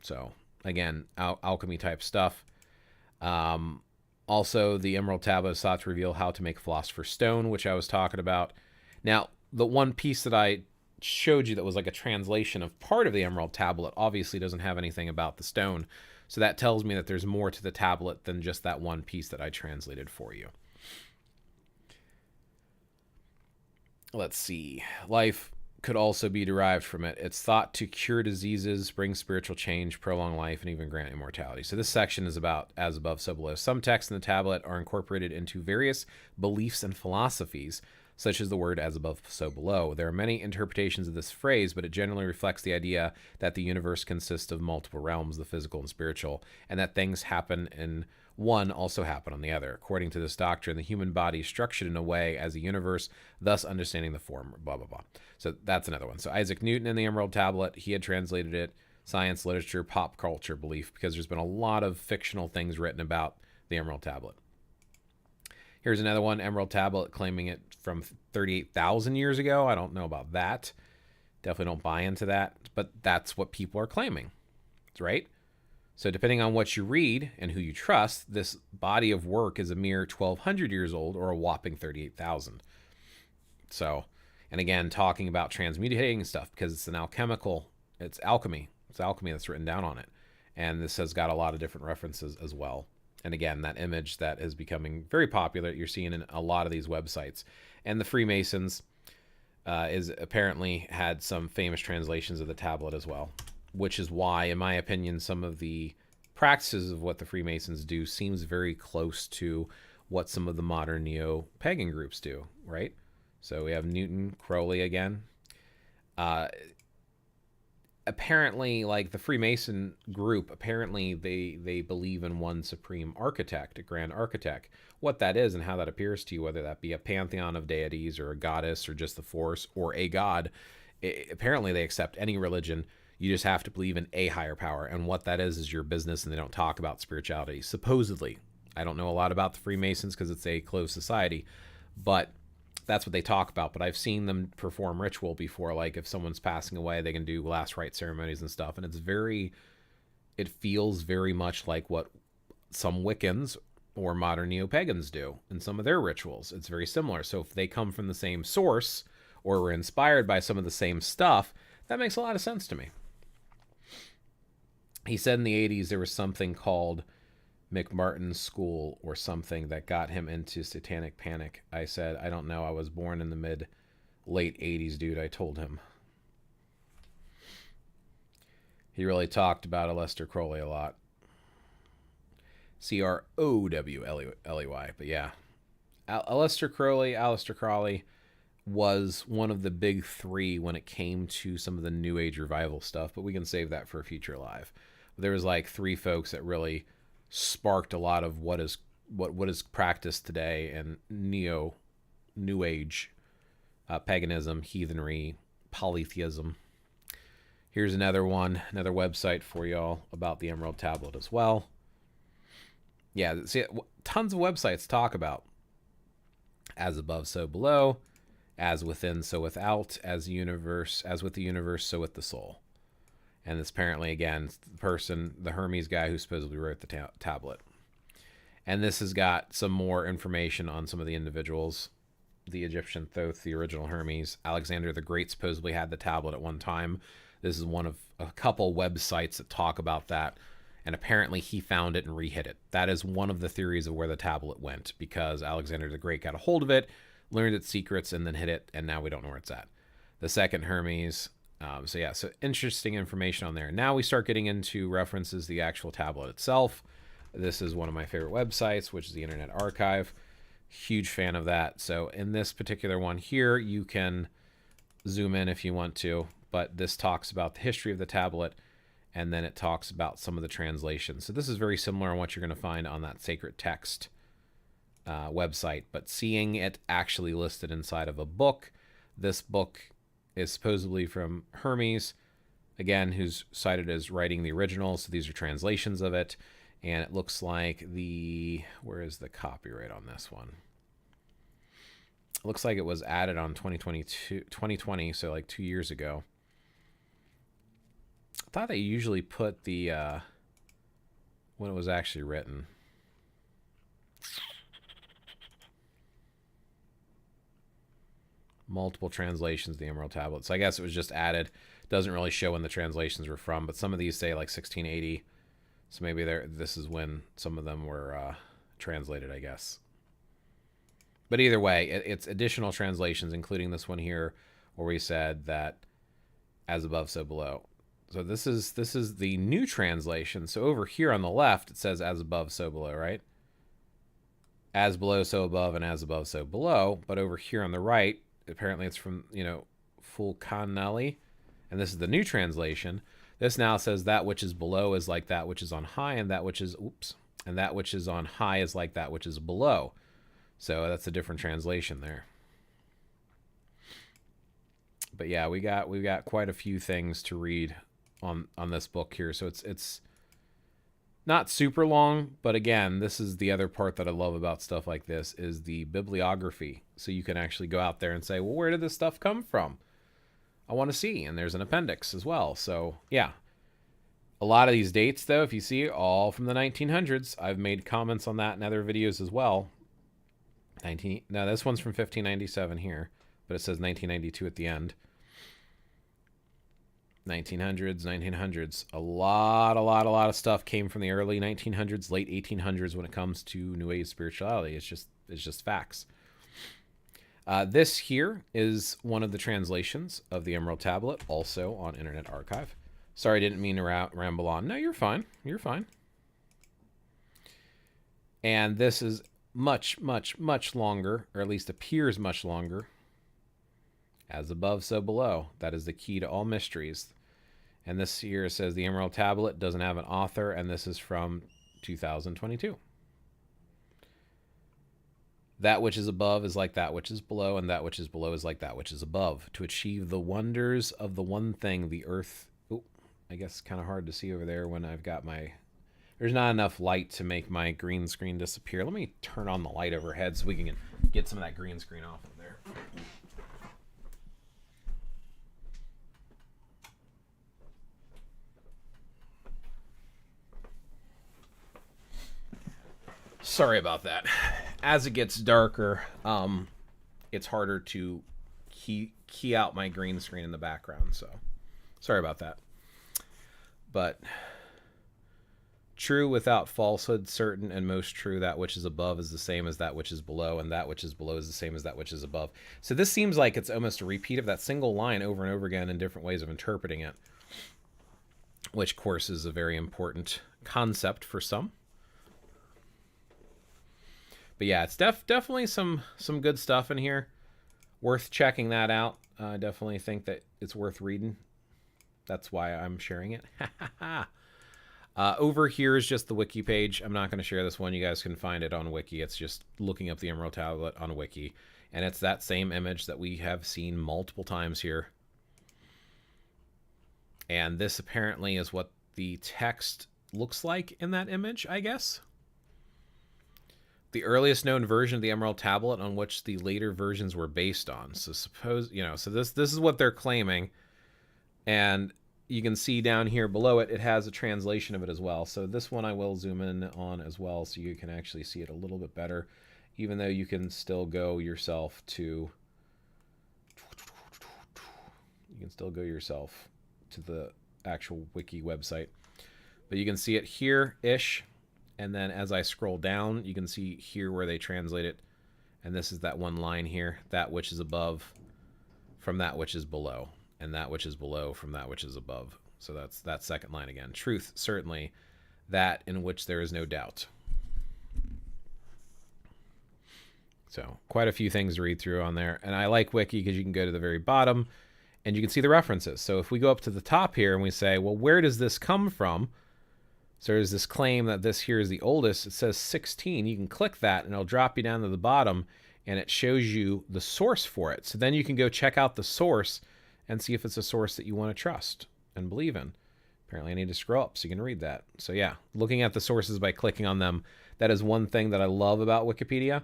Speaker 1: So, again, alchemy type stuff. Also, the Emerald Tablet is thought to reveal how to make Philosopher's Stone, which I was talking about. Now, the one piece that I showed you that was like a translation of part of the Emerald Tablet obviously doesn't have anything about the stone. So that tells me that there's more to the tablet than just that one piece that I translated for you. Let's see. Life could also be derived from it. It's thought to cure diseases, bring spiritual change, prolong life, and even grant immortality. So this section is about as above, so below. Some texts in the tablet are incorporated into various beliefs and philosophies, such as the word as above, so below. There are many interpretations of this phrase, but it generally reflects the idea that the universe consists of multiple realms, the physical and spiritual, and that things happen in one also happen on the other. According to this doctrine, the human body is structured in a way as a universe, thus understanding the form, blah, blah, blah. So that's another one. So Isaac Newton in the Emerald Tablet, he had translated it, science, literature, pop culture, belief, because there's been a lot of fictional things written about the Emerald Tablet. Here's another one, Emerald Tablet, claiming it from 38,000 years ago. I don't know about that. Definitely don't buy into that, but that's what people are claiming, right? So depending on what you read and who you trust, this body of work is a mere 1,200 years old or a whopping 38,000. So, and again, talking about transmutating stuff because it's it's alchemy. It's alchemy that's written down on it. And this has got a lot of different references as well. And again, that image that is becoming very popular, you're seeing in a lot of these websites. And the Freemasons is apparently had some famous translations of the tablet as well, which is why, in my opinion, some of the practices of what the Freemasons do seems very close to what some of the modern neo-pagan groups do, right? So we have Newton, Crowley again. apparently, like the Freemason group, apparently they believe in one supreme architect, a grand architect. What that is and how that appears to you, whether that be a pantheon of deities or a goddess or just the force or a god, apparently they accept any religion. You just have to believe in a higher power, and what that is your business, and they don't talk about spirituality. Supposedly, I don't know a lot about the Freemasons because it's a closed society, but that's what they talk about. But I've seen them perform ritual before, like if someone's passing away, they can do last rite ceremonies and stuff, and it feels very much like what some Wiccans or modern neo-pagans do in some of their rituals. It's very similar. So if they come from the same source or were inspired by some of the same stuff, that makes a lot of sense to me. He said in the 80s there was something called McMartin's School or something that got him into satanic panic. I said, I don't know. I was born in the late 80s, dude. I told him. He really talked about Aleister Crowley a lot. Crowley. But yeah, Aleister Crowley was one of the big three when it came to some of the New Age revival stuff, but we can save that for a future live. There was like three folks that really sparked a lot of what is practiced today and New Age paganism, heathenry, polytheism. Here's another website for y'all about the Emerald Tablet as well. Yeah, see, tons of websites talk about as above, so below, as within, so without, as with the universe, so with the soul. And this apparently, again, the Hermes guy who supposedly wrote the tablet. And this has got some more information on some of the individuals. The Egyptian Thoth, the original Hermes. Alexander the Great supposedly had the tablet at one time. This is one of a couple websites that talk about that. And apparently he found it and re-hid it. That is one of the theories of where the tablet went, because Alexander the Great got a hold of it, learned its secrets, and then hid it, and now we don't know where it's at. The second Hermes... So interesting information on there. Now we start getting into references to the actual tablet itself. This is one of my favorite websites, which is the Internet Archive. Huge fan of that. So in this particular one here, you can zoom in if you want to, but this talks about the history of the tablet, and then it talks about some of the translations. So this is very similar on what you're going to find on that Sacred Text website, but seeing it actually listed inside of a book. This book is supposedly from Hermes, again, who's cited as writing the original. So these are translations of it. And it looks like where is the copyright on this one? It looks like it was added on 2020, so like 2 years ago. I thought they usually put when it was actually written. Multiple translations of the Emerald Tablet. So I guess it was just added. Doesn't really show when the translations were from, but some of these say like 1680. So maybe this is when some of them were translated, I guess. But either way, it's additional translations, including this one here, where we said that as above, so below. So this is the new translation. So over here on the left, it says as above, so below, right? As below, so above, and as above, so below. But over here on the right, apparently it's from, Fulcanelli, and this is the new translation. This now says that which is below is like that which is on high, and that which is on high is like that which is below. So that's a different translation there. But yeah, we've got quite a few things to read on this book here. So it's not super long, but again, this is the other part that I love about stuff like this is the bibliography. So you can actually go out there and say, well, where did this stuff come from? I want to see. And there's an appendix as well. So yeah, a lot of these dates though, if you see, all from the 1900s. I've made comments on that in other videos as well. Now this one's from 1597 here, but it says 1992 at the end. 1900s. A lot of stuff came from the early 1900s, late 1800s when it comes to New Age spirituality. It's just facts. This here is one of the translations of the Emerald Tablet, also on Internet Archive. Sorry, I didn't mean to ramble on. No, you're fine. You're fine. And this is much longer, or at least appears much longer. As above, so below. That is the key to all mysteries. And this here says the Emerald Tablet doesn't have an author, and this is from 2022. That which is above is like that which is below, and that which is below is like that which is above. To achieve the wonders of the one thing, the earth... Oh, I guess it's kind of hard to see over there when I've got my... There's not enough light to make my green screen disappear. Let me turn on the light overhead so we can get some of that green screen off of there. Sorry about that. As it gets darker, it's harder to key out my green screen in the background, so sorry about that. But true without falsehood, certain and most true, that which is above is the same as that which is below, and that which is below is the same as that which is above. So this seems like it's almost a repeat of that single line over and over again in different ways of interpreting it, which, of course, is a very important concept for some. But yeah, it's definitely some good stuff in here. Worth checking that out. I definitely think that it's worth reading. That's why I'm sharing it. Over here is just the wiki page. I'm not going to share this one. You guys can find it on wiki. It's just looking up the Emerald Tablet on wiki. And it's that same image that we have seen multiple times here. And this apparently is what the text looks like in that image, I guess. The earliest known version of the Emerald Tablet on which the later versions were based on. So suppose, so this is what they're claiming. And you can see down here below it, it has a translation of it as well. So this one I will zoom in on as well so you can actually see it a little bit better, even though you can still go yourself to... You can still go yourself to the actual wiki website. But you can see it here-ish. And then as I scroll down, you can see here where they translate it. And this is that one line here, that which is above from that which is below, and that which is below from that which is above. So that's that second line again. Truth, certainly, that in which there is no doubt. So quite a few things to read through on there. And I like Wiki because you can go to the very bottom and you can see the references. So if we go up to the top here and we say, well, where does this come from? So there's this claim that this here is the oldest. It says 16. You can click that and it'll drop you down to the bottom and it shows you the source for it. So then you can go check out the source and see if it's a source that you want to trust and believe in. Apparently I need to scroll up so you can read that. So yeah, looking at the sources by clicking on them, that is one thing that I love about Wikipedia,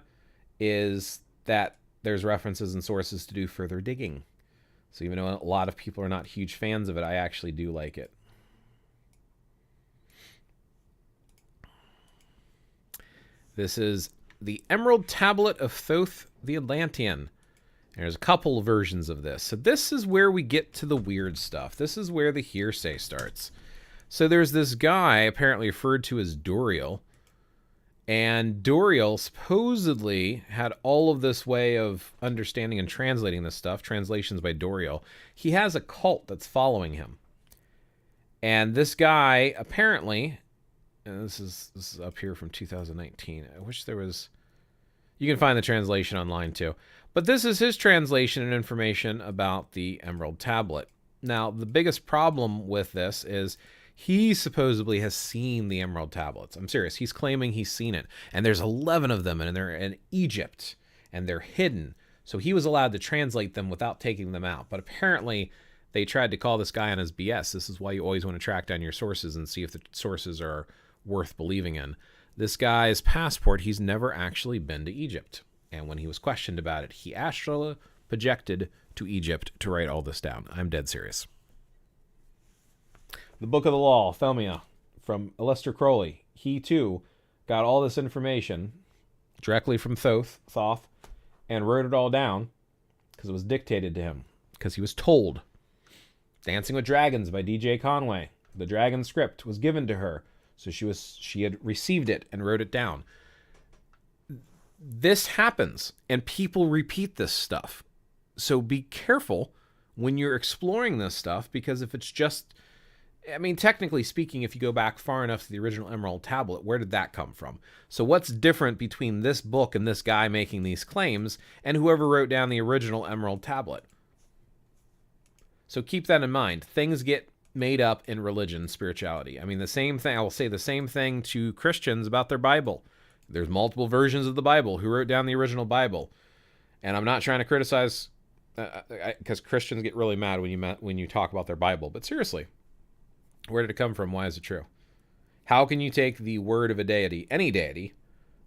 Speaker 1: is that there's references and sources to do further digging. So even though a lot of people are not huge fans of it, I actually do like it. This is the Emerald Tablet of Thoth the Atlantean. There's a couple versions of this. So this is where we get to the weird stuff. This is where the hearsay starts. So there's this guy, apparently referred to as Doriel. And Doriel supposedly had all of this way of understanding and translating this stuff. Translations by Doriel. He has a cult that's following him. And this guy, apparently... And this is up here from 2019. I wish there was... You can find the translation online too. But this is his translation and information about the Emerald Tablet. Now, the biggest problem with this is he supposedly has seen the Emerald Tablets. I'm serious. He's claiming he's seen it. And there's 11 of them, and they're in Egypt, and they're hidden. So he was allowed to translate them without taking them out. But apparently, they tried to call this guy on his BS. This is why you always want to track down your sources and see if the sources are worth believing in. This guy's passport, he's never actually been to Egypt. And when he was questioned about it, he astral projected to Egypt to write all this down. I'm dead serious. The Book of the Law, Thelmia, from Aleister Crowley. He, too, got all this information directly from Thoth, and wrote it all down because it was dictated to him, because he was told. Dancing with Dragons by DJ Conway. The dragon script was given to her. So she had received it and wrote it down. This happens, and people repeat this stuff. So be careful when you're exploring this stuff, because if it's just... I mean, technically speaking, if you go back far enough to the original Emerald Tablet, where did that come from? So what's different between this book and this guy making these claims and whoever wrote down the original Emerald Tablet? So keep that in mind. Things get made up in religion, spirituality. I mean, the same thing, I will say the same thing to Christians about their Bible. There's multiple versions of the Bible. Who wrote down the original Bible? And I'm not trying to criticize, because Christians get really mad when you talk about their Bible. But seriously, where did it come from? Why is it true? How can you take the word of a deity, any deity,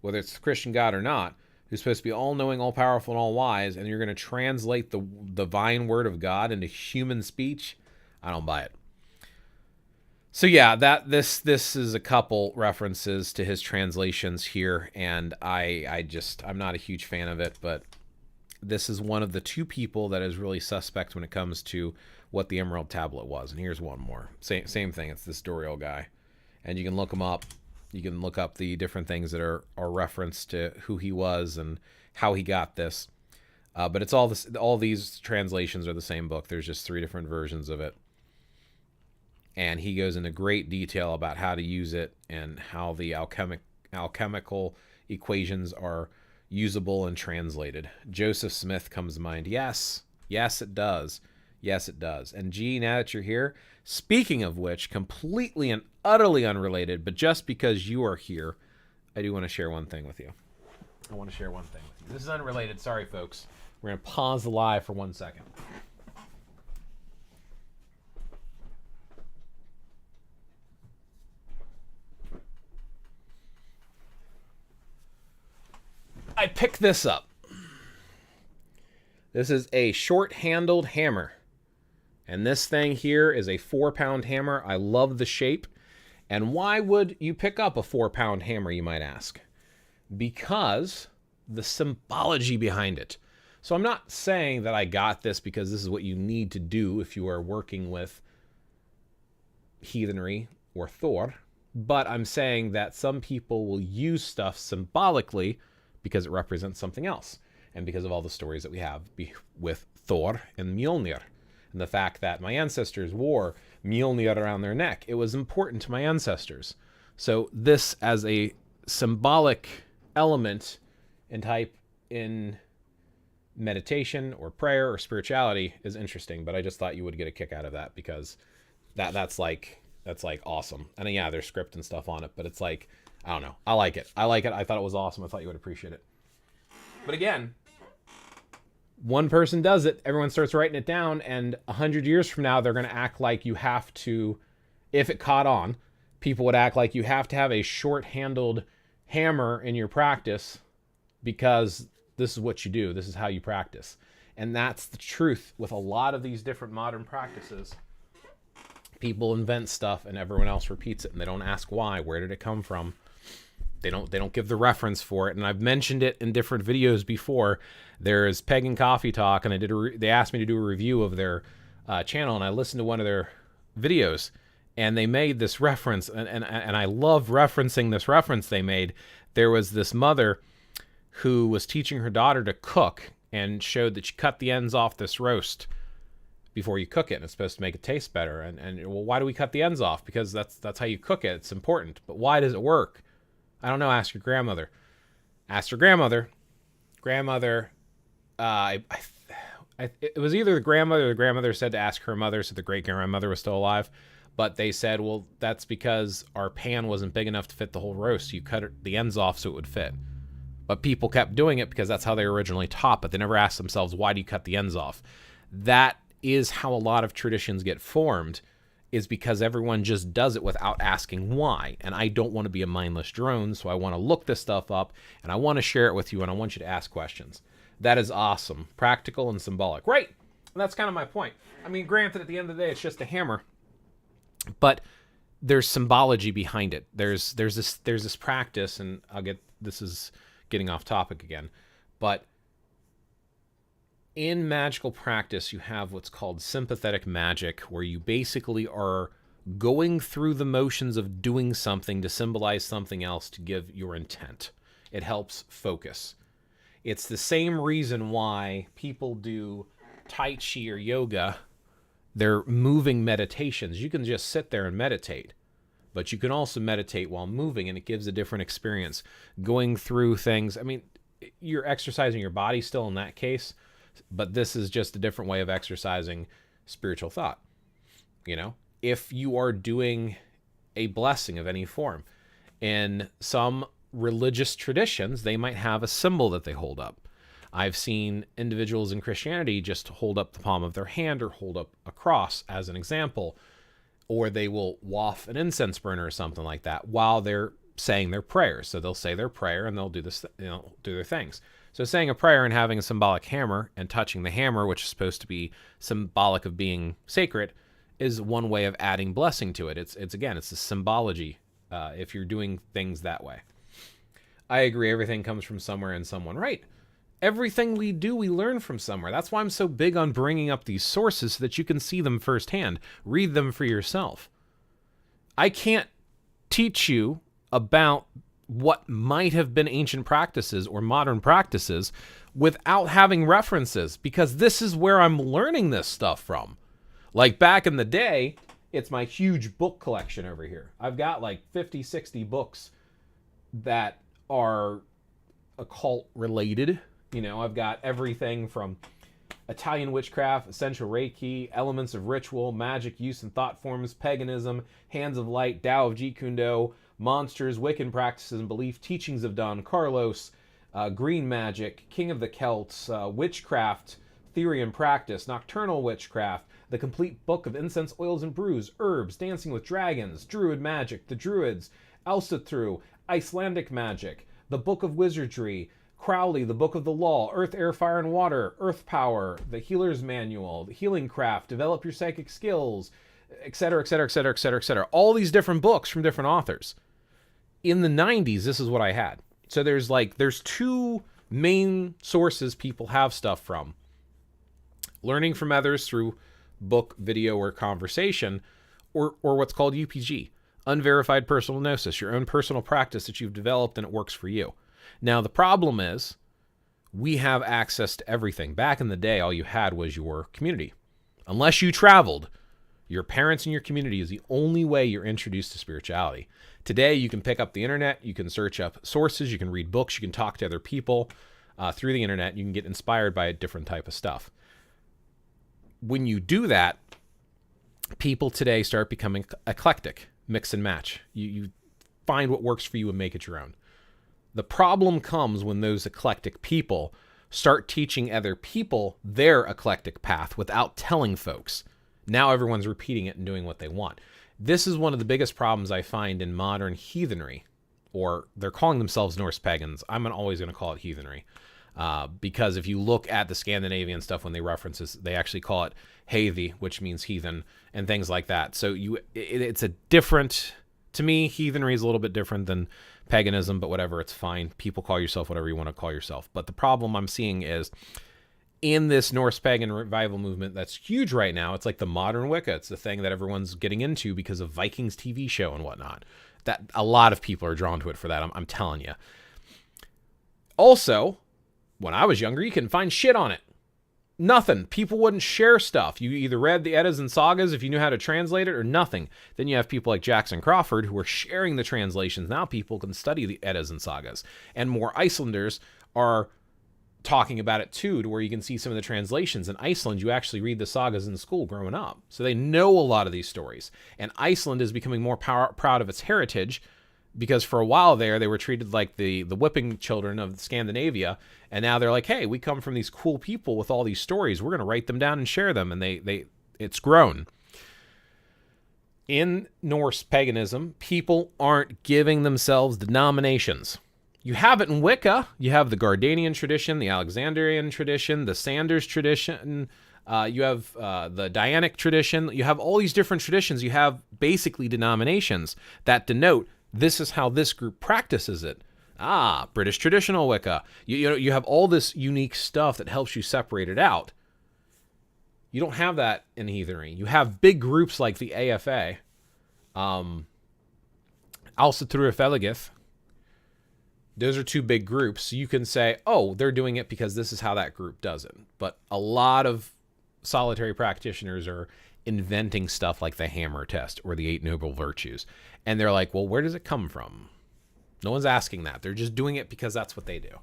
Speaker 1: whether it's the Christian God or not, who's supposed to be all-knowing, all-powerful, and all-wise, and you're going to translate the divine word of God into human speech? I don't buy it. So yeah, this is a couple references to his translations here, and I'm not a huge fan of it, but this is one of the two people that is really suspect when it comes to what the Emerald Tablet was. And here's one more. Same thing. It's this Doriel guy, and you can look him up. You can look up the different things that are referenced to who he was and how he got this. But it's all this. All these translations are the same book. There's just 3 different versions of it. And he goes into great detail about how to use it and how the alchemical equations are usable and translated. Joseph Smith comes to mind. Yes, it does. Yes, it does. And G, now that you're here, speaking of which, completely and utterly unrelated, but just because you are here, I do want to share one thing with you. This is unrelated. Sorry, folks. We're going to pause the live for 1 second. I picked this up. This is a short-handled hammer. And this thing here is a 4-pound hammer. I love the shape. And why would you pick up a 4-pound hammer, you might ask? Because the symbology behind it. So I'm not saying that I got this because this is what you need to do if you are working with heathenry or Thor. But I'm saying that some people will use stuff symbolically because it represents something else. And because of all the stories that we have with Thor and Mjolnir. And the fact that my ancestors wore Mjolnir around their neck. It was important to my ancestors. So this as a symbolic element and type in meditation or prayer or spirituality is interesting. But I just thought you would get a kick out of that because that's like awesome. And yeah, there's script and stuff on it, but it's like, I don't know. I like it. I thought it was awesome. I thought you would appreciate it. But again, one person does it, everyone starts writing it down, and 100 years from now, they're going to act like you have to, if it caught on, people would act like you have to have a short-handled hammer in your practice because this is what you do. This is how you practice. And that's the truth with a lot of these different modern practices. People invent stuff and everyone else repeats it, and they don't ask why. Where did it come from? They don't give the reference for it, and I've mentioned it in different videos before. There's Pagan Coffee Talk, and they asked me to do a review of their channel, and I listened to one of their videos, and they made this reference, and I love referencing this reference they made. There was this mother who was teaching her daughter to cook, and showed that she cut the ends off this roast before you cook it, and it's supposed to make it taste better. And well, why do we cut the ends off? Because that's how you cook it. It's important. But why does it work? I don't know. Ask your grandmother. Ask your grandmother. Grandmother, it was either the grandmother or the grandmother said to ask her mother, so the great-grandmother was still alive. But they said, well, that's because our pan wasn't big enough to fit the whole roast. You cut the ends off so it would fit. But people kept doing it because that's how they were originally taught, but they never asked themselves, why do you cut the ends off? That is how a lot of traditions get formed, is because everyone just does it without asking why. And I don't want to be a mindless drone, so I want to look this stuff up, and I want to share it with you, and I want you to ask questions. That is awesome. Practical and symbolic. Right. And that's kind of my point. I mean, granted, at the end of the day, it's just a hammer, but there's symbology behind it. There's this practice, and this is getting off topic again, but in magical practice, you have what's called sympathetic magic, where you basically are going through the motions of doing something to symbolize something else to give your intent. It helps focus. It's the same reason why people do Tai Chi or yoga. They're moving meditations. You can just sit there and meditate, but you can also meditate while moving, and it gives a different experience. Going through things, I mean, you're exercising your body still in that case, but this is just a different way of exercising spiritual thought, you know? if you are doing a blessing of any form. In some religious traditions, they might have a symbol that they hold up. I've seen individuals in Christianity just hold up the palm of their hand or hold up a cross as an example, or they will waft an incense burner or something like that while they're saying their prayers. So they'll say their prayer and they'll do this, do their things. So saying a prayer and having a symbolic hammer and touching the hammer, which is supposed to be symbolic of being sacred, is one way of adding blessing to it. It's the symbology if you're doing things that way. I agree, everything comes from somewhere and someone, right? Everything we do, we learn from somewhere. That's why I'm so big on bringing up these sources so that you can see them firsthand. Read them for yourself. I can't teach you about what might have been ancient practices or modern practices without having references, because this is where I'm learning this stuff from. Like back in the day, it's my huge book collection over here. I've got like 50, 60 books that are occult related. I've got everything from Italian witchcraft, essential Reiki, elements of ritual, magic use and thought forms, paganism, hands of light, Tao of Jeet Kune Do, monsters, Wiccan practices and belief, teachings of Don Carlos, green magic, king of the Celts, witchcraft, theory and practice, nocturnal witchcraft, the complete book of incense, oils and brews, herbs, dancing with dragons, druid magic, the druids, Elsatru, Icelandic magic, the book of wizardry, Crowley, the Book of the Law, Earth, Air, Fire, and Water, Earth Power, the Healer's Manual, the Healing Craft, Develop Your Psychic Skills, etc., etc., etc., etc., etc. All these different books from different authors. In the 90s, this is what I had. So there's two main sources people have stuff from. Learning from others through book, video, or conversation, or what's called UPG, unverified personal gnosis, your own personal practice that you've developed and it works for you. Now, the problem is we have access to everything. Back in the day, all you had was your community. Unless you traveled, your parents and your community is the only way you're introduced to spirituality. Today, you can pick up the internet, you can search up sources, you can read books, you can talk to other people through the internet, you can get inspired by a different type of stuff. When you do that, people today start becoming eclectic, mix and match. You find what works for you and make it your own. The problem comes when those eclectic people start teaching other people their eclectic path without telling folks. Now everyone's repeating it and doing what they want. This is one of the biggest problems I find in modern heathenry, or they're calling themselves Norse pagans. I'm always going to call it heathenry. Because if you look at the Scandinavian stuff when they reference this, they actually call it heathy, which means heathen, and things like that. So it's a different, to me, heathenry is a little bit different than paganism, but whatever, it's fine. People call yourself whatever you want to call yourself. But the problem I'm seeing is in this Norse pagan revival movement that's huge right now, it's like the modern Wicca. It's the thing that everyone's getting into because of Vikings TV show and whatnot. That a lot of people are drawn to it for that, I'm telling you. Also, when I was younger, you couldn't find shit on it. Nothing. People wouldn't share stuff. You either read the Eddas and Sagas if you knew how to translate it or nothing. Then you have people like Jackson Crawford who are sharing the translations. Now people can study the Eddas and Sagas. And more Icelanders are talking about it too, to where you can see some of the translations. In Iceland, you actually read the sagas in school growing up. So they know a lot of these stories. And Iceland is becoming more proud of its heritage, because for a while there, they were treated like the whipping children of Scandinavia. And now they're like, hey, we come from these cool people with all these stories. We're going to write them down and share them. And it's grown. In Norse paganism, people aren't giving themselves denominations. You have it in Wicca. You have the Gardanian tradition, the Alexandrian tradition, the Sanders tradition. You have the Dianic tradition. You have all these different traditions. You have basically denominations that denote this is how this group practices it. British traditional Wicca. You have all this unique stuff that helps you separate it out. You don't have that in heathenry. You have big groups like the AFA, Alsatrua Feligith. Those are two big groups. So you can say, oh, they're doing it because this is how that group does it. But a lot of solitary practitioners are inventing stuff like the hammer test or the 8 noble virtues. And they're like, well, where does it come from? No one's asking that. They're just doing it because that's what they do.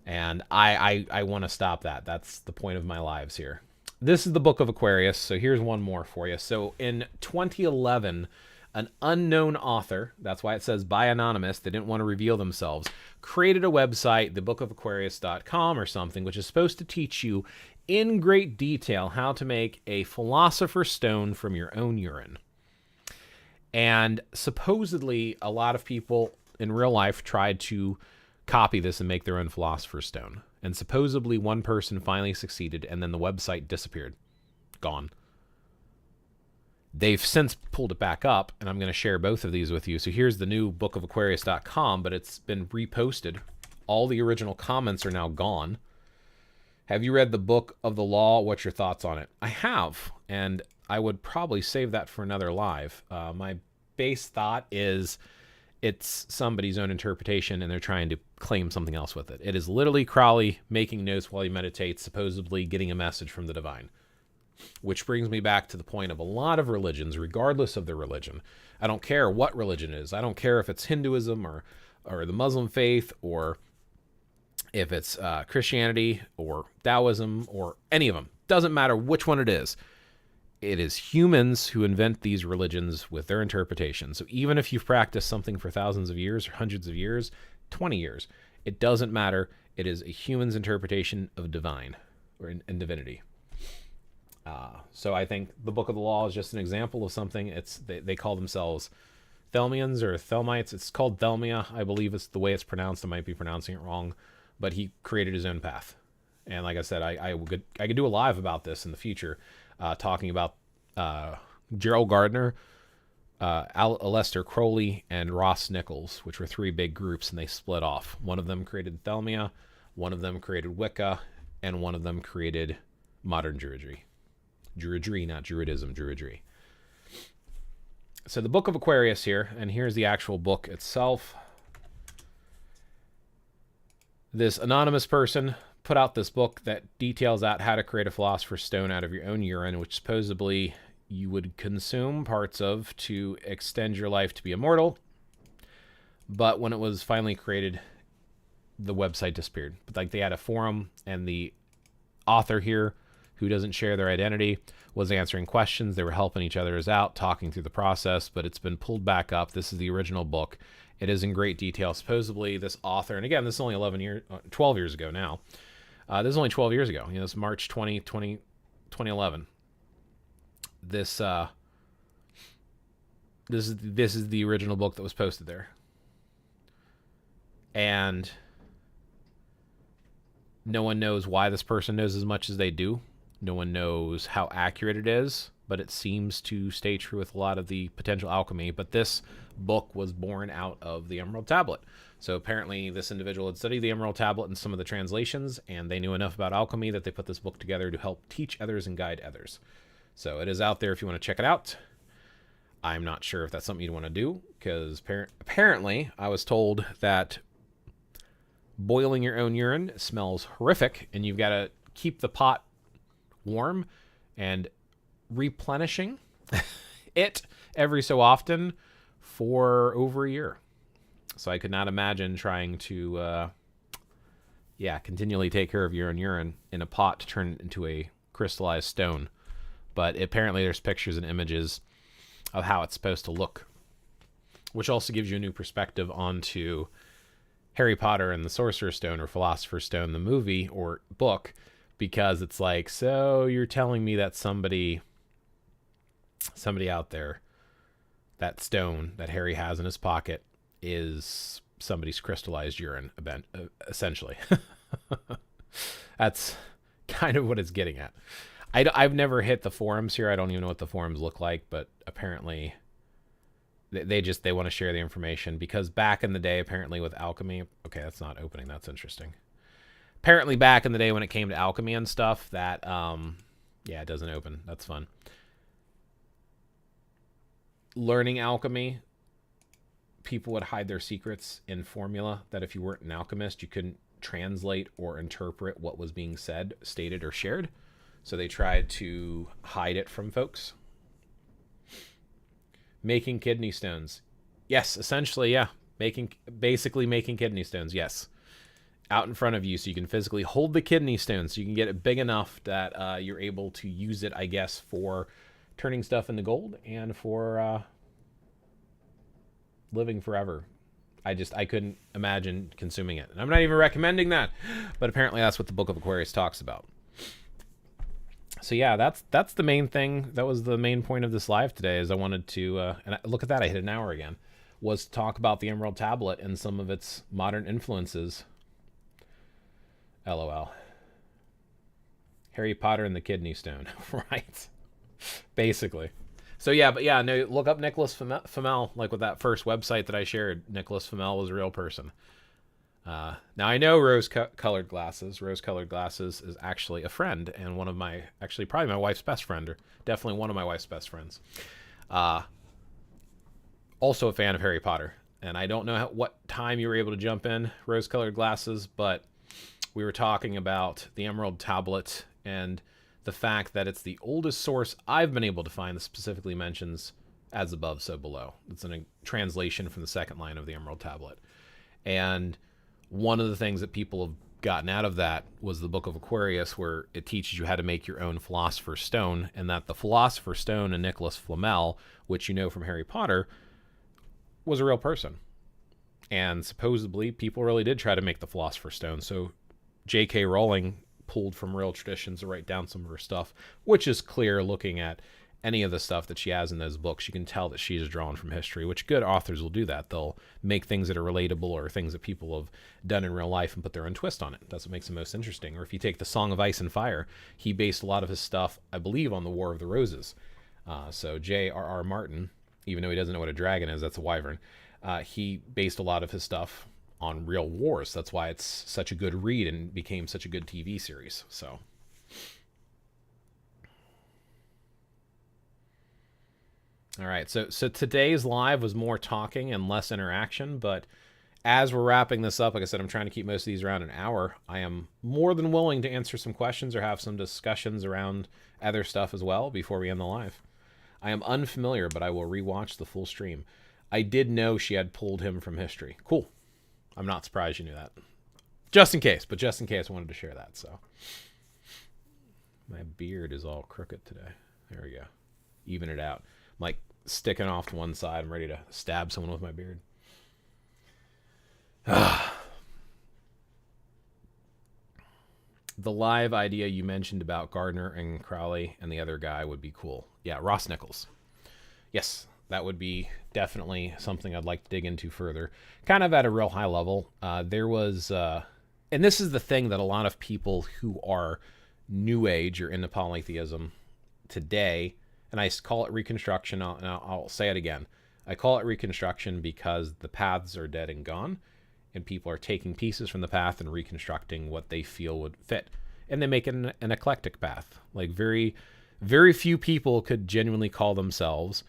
Speaker 1: And I want to stop that. That's the point of my lives here. This is the Book of Aquarius. So here's one more for you. So in 2011, an unknown author, that's why it says by anonymous, they didn't want to reveal themselves, created a website, thebookofaquarius.com or something, which is supposed to teach you in great detail how to make a philosopher's stone from your own urine. And supposedly a lot of people in real life tried to copy this and make their own philosopher's stone. And supposedly one person finally succeeded, and then the website disappeared. Gone. They've since pulled it back up, and I'm going to share both of these with you. So here's the new bookofaquarius.com, but it's been reposted. All the original comments are now gone. Have you read the Book of the Law? What's your thoughts on it? I have, and I would probably save that for another live. My base thought is it's somebody's own interpretation, and they're trying to claim something else with it. It is literally Crowley making notes while he meditates, supposedly getting a message from the divine. Which brings me back to the point of a lot of religions, regardless of their religion. I don't care what religion it is. I don't care if it's Hinduism or the Muslim faith, or if it's Christianity or Taoism or any of them. Doesn't matter which one it is. It is humans who invent these religions with their interpretation. So even if you've practiced something for thousands of years or hundreds of years, 20 years, it doesn't matter. It is a human's interpretation of divine or in divinity. So I think the Book of the Law is just an example of something. They call themselves Thelmians or Thelmites. It's called Thelmia. I believe it's the way it's pronounced. I might be pronouncing it wrong, but he created his own path. And like I said, I could do a live about this in the future, talking about Gerald Gardner, Aleister Crowley, and Ross Nichols, which were three big groups, and they split off. One of them created Thelmia, one of them created Wicca, and one of them created modern Druidry. Druidry, not Druidism, Druidry. So the Book of Aquarius here, and here's the actual book itself. This anonymous person put out this book that details out how to create a philosopher's stone out of your own urine, which supposedly you would consume parts of to extend your life to be immortal. But when it was finally created, the website disappeared. But like they had a forum, and the author here, who doesn't share their identity, was answering questions. They were helping each other out, talking through the process, but it's been pulled back up. This is the original book. It is in great detail. Supposedly this author, and again, this is only 12 years ago now. This is only 12 years ago. You know, it's March 2011. This is the original book that was posted there. And no one knows why this person knows as much as they do. No one knows how accurate it is, but it seems to stay true with a lot of the potential alchemy. But this book was born out of the Emerald Tablet. So apparently this individual had studied the Emerald Tablet and some of the translations, and they knew enough about alchemy that they put this book together to help teach others and guide others. So it is out there if you want to check it out. I'm not sure if that's something you'd want to do, because apparently I was told that boiling your own urine smells horrific, and you've got to keep the pot warm and replenishing it every so often for over a year. So I could not imagine trying to continually take care of your own urine in a pot to turn it into a crystallized stone. But apparently there's pictures and images of how it's supposed to look, which also gives you a new perspective onto Harry Potter and the Sorcerer's Stone or Philosopher's Stone, the movie or book, because it's like, so you're telling me that somebody out there, that stone that Harry has in his pocket is somebody's crystallized urine event, essentially. That's kind of what it's getting at. I've never hit the forums here. I don't even know what the forums look like, but apparently they want to share the information, because back in the day, apparently with alchemy, okay, that's not opening. That's interesting. Apparently back in the day when it came to alchemy and stuff, that, it doesn't open. That's fun. Learning alchemy, people would hide their secrets in formula that if you weren't an alchemist, you couldn't translate or interpret what was being said, stated, or shared. So they tried to hide it from folks. Making kidney stones. Yes, essentially, yeah. Basically making kidney stones, yes. out in front of you so you can physically hold the kidney stone, so you can get it big enough that you're able to use it, I guess, for turning stuff into gold and for living forever. I couldn't imagine consuming it. And I'm not even recommending that, but apparently that's what the Book of Aquarius talks about. So yeah, that's the main thing. That was the main point of this live today, is I wanted to, look at that, I hit an hour again, was to talk about the Emerald Tablet and some of its modern influences. LOL. Harry Potter and the Kidney Stone. Right. Basically. So yeah, but yeah, no, look up Nicholas Flamel, like with that first website that I shared. Nicholas Flamel was a real person. Now I know rose-colored glasses. Rose-colored glasses is actually a friend, and one of my, actually probably my wife's best friend, or definitely one of my wife's best friends. Also a fan of Harry Potter, and I don't know what time you were able to jump in, rose-colored glasses, but we were talking about the Emerald Tablet and the fact that it's the oldest source I've been able to find that specifically mentions "as above, so below." It's a translation from the second line of the Emerald Tablet. And one of the things that people have gotten out of that was the Book of Aquarius, where it teaches you how to make your own Philosopher's Stone, and that the Philosopher's Stone and Nicholas Flamel, which you know from Harry Potter, was a real person. And supposedly people really did try to make the Philosopher's Stone. So J.K. Rowling pulled from real traditions to write down some of her stuff, which is clear looking at any of the stuff that she has in those books. You can tell that she's drawn from history, which good authors will do that. They'll make things that are relatable or things that people have done in real life and put their own twist on it. That's what makes it most interesting. Or if you take the Song of Ice and Fire, he based a lot of his stuff, I believe, on the War of the Roses. So J.R.R. Martin, even though he doesn't know what a dragon is, that's a wyvern, he based a lot of his stuff on real wars. That's why it's such a good read and became such a good TV series. So all right, so today's live was more talking and less interaction, but as we're wrapping this up, like I said, I'm trying to keep most of these around an hour. I am more than willing to answer some questions or have some discussions around other stuff as well before we end the live. I am unfamiliar, but I will rewatch the full stream. I did know she had pulled him from history. Cool. I'm not surprised you knew that. Just in case, I wanted to share that. So my beard is all crooked today. There we go. Even it out. I'm like sticking off to one side. I'm ready to stab someone with my beard. The live idea you mentioned about Gardner and Crowley and the other guy would be cool. Yeah, Ross Nichols. Yes, that would be definitely something I'd like to dig into further. Kind of at a real high level. There was, and this is the thing that a lot of people who are New Age or into polytheism today, and I call it Reconstruction, and I'll say it again. I call it Reconstruction because the paths are dead and gone, and people are taking pieces from the path and reconstructing what they feel would fit. And they make it an eclectic path. Like very, very few people could genuinely call themselves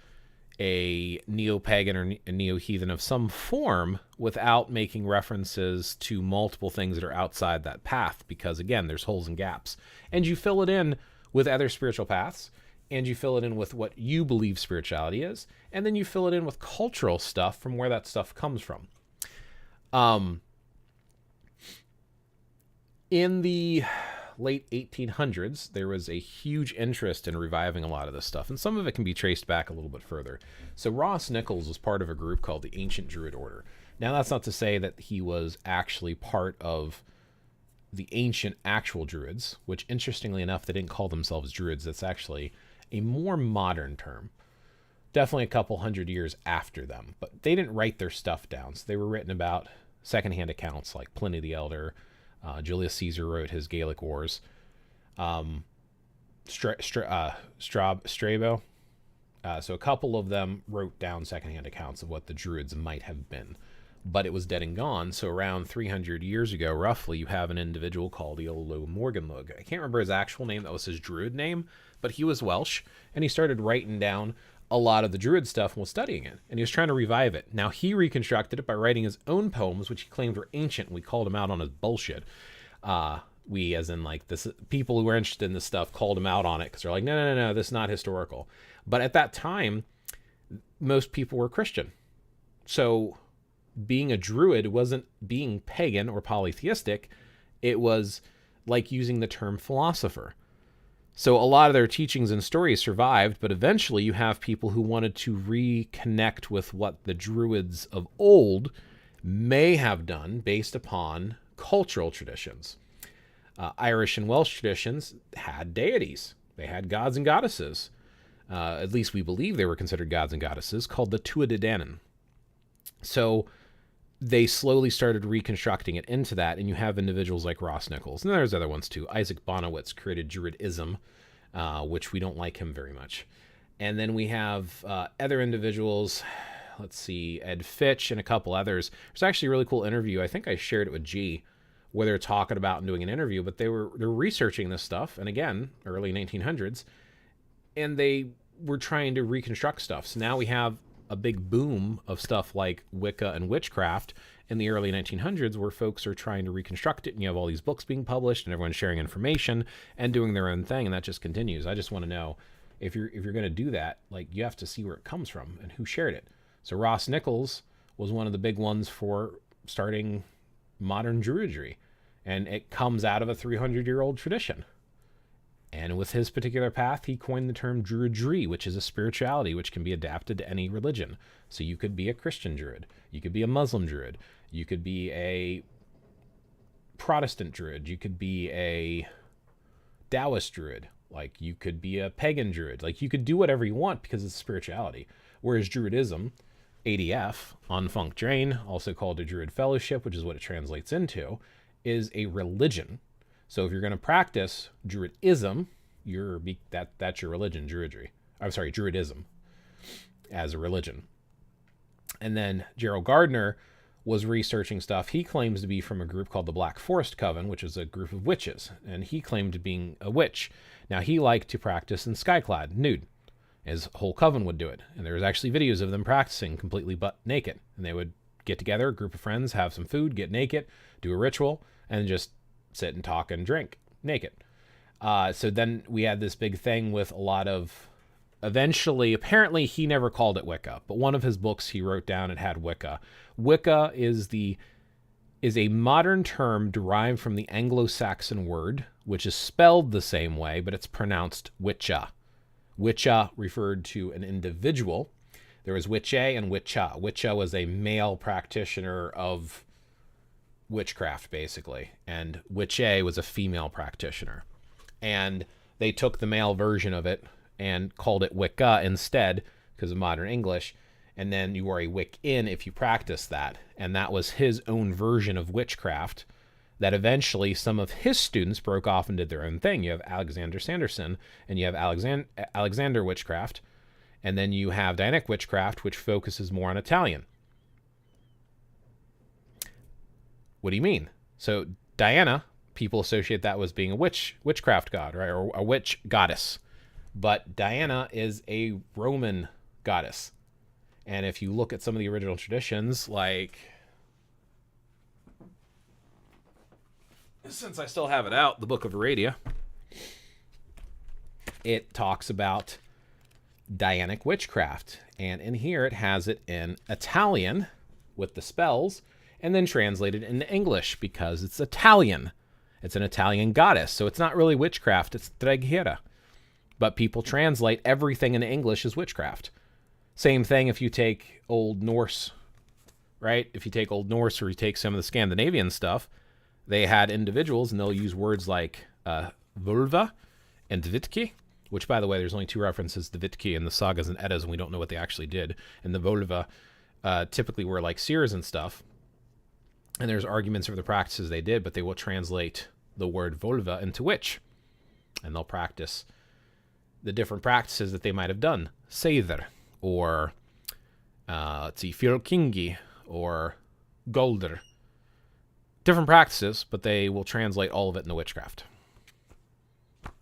Speaker 1: a neo-pagan or a neo-heathen of some form without making references to multiple things that are outside that path, because again, there's holes and gaps. And you fill it in with other spiritual paths, and you fill it in with what you believe spirituality is, and then you fill it in with cultural stuff from where that stuff comes from. In the late 1800s, there was a huge interest in reviving a lot of this stuff, and some of it can be traced back a little bit further. So Ross Nichols was part of a group called the Ancient Druid Order. Now, that's not to say that he was actually part of the ancient actual Druids, which, interestingly enough, they didn't call themselves Druids. That's actually a more modern term. Definitely a couple hundred years after them, but they didn't write their stuff down. So they were written about secondhand accounts like Pliny the Elder. Julius Caesar wrote his Gallic Wars. Strabo. So a couple of them wrote down secondhand accounts of what the Druids might have been, but it was dead and gone. So around 300 years ago, roughly, you have an individual called Iolo Morganlug. I can't remember his actual name. That was his Druid name, but he was Welsh, and he started writing down a lot of the Druid stuff and was studying it, and he was trying to revive it. Now, he reconstructed it by writing his own poems, which he claimed were ancient, and we called him out on his bullshit. We, as in, like, this, people who were interested in this stuff called him out on it, because they're like, no, this is not historical. But at that time, most people were Christian. So being a druid wasn't being pagan or polytheistic. It was like using the term philosopher. So a lot of their teachings and stories survived, but eventually you have people who wanted to reconnect with what the druids of old may have done based upon cultural traditions. Irish and Welsh traditions had deities. They had gods and goddesses. At least we believe they were considered gods and goddesses, called the Tuatha Dé Danann. So they slowly started reconstructing it into that, and you have individuals like Ross Nichols, and there's other ones too. Isaac Bonewits created Druidism, which we don't like him very much. And then we have other individuals, let's see, Ed Fitch and a couple others. There's actually a really cool interview. I think I shared it with G, where they're talking about and doing an interview, but they're researching this stuff, and again, early 1900s, and they were trying to reconstruct stuff. So now we have a big boom of stuff like Wicca and witchcraft in the early 1900s, where folks are trying to reconstruct it, and you have all these books being published and everyone's sharing information and doing their own thing, and that just continues. I just want to know, if you're going to do that, like, you have to see where it comes from and who shared it. So Ross Nichols was one of the big ones for starting modern druidry, and it comes out of a 300-year-old tradition. And with his particular path, he coined the term druidry, which is a spirituality which can be adapted to any religion. So you could be a Christian druid, you could be a Muslim druid, you could be a Protestant druid, you could be a Taoist druid, like you could be a pagan druid. Like, you could do whatever you want because it's spirituality. Whereas Druidism, ADF, on Funk Drain, also called a Druid Fellowship, which is what it translates into, is a religion. So if you're going to practice Druidism, that's your religion, Druidism as a religion. And then Gerald Gardner was researching stuff. He claims to be from a group called the Black Forest Coven, which is a group of witches, and he claimed to being a witch. Now, he liked to practice in skyclad, nude. His whole coven would do it, and there was actually videos of them practicing completely butt naked, and they would get together, a group of friends, have some food, get naked, do a ritual, and just sit and talk and drink naked. So then we had this big thing with a lot of, eventually, apparently he never called it Wicca, but one of his books he wrote down, it had Wicca. Wicca is a modern term derived from the Anglo-Saxon word, which is spelled the same way, but it's pronounced witcha. Witcha referred to an individual. There was witche and witcha. Witcha was a male practitioner of witchcraft, basically, and witche was a female practitioner. And they took the male version of it and called it Wicca instead because of modern English, and then you are a Wiccan if you practice that. And that was his own version of witchcraft that eventually some of his students broke off and did their own thing. You have Alexander Sanderson, and you have Alexander witchcraft, and then you have Dianic witchcraft, which focuses more on Italian. What do you mean? So Diana, people associate that with being a witchcraft god, right, or a witch goddess. But Diana is a Roman goddess. And if you look at some of the original traditions, like, since I still have it out, the Book of Aradia, it talks about Dianic witchcraft. And in here it has it in Italian with the spells, and then translated into English because it's Italian. It's an Italian goddess. So it's not really witchcraft, it's Dreghera. But people translate everything into English as witchcraft. Same thing if you take Old Norse, right? If you take Old Norse, or you take some of the Scandinavian stuff, they had individuals, and they'll use words like vulva and dvitki, which, by the way, there's only two references to dvitki in the sagas and Eddas, and we don't know what they actually did. And the vulva typically were like seers and stuff. And there's arguments over the practices they did, but they will translate the word vulva into witch. And they'll practice the different practices that they might have done. Seidr, or Firkingi, or Goldr. Different practices, but they will translate all of it into witchcraft.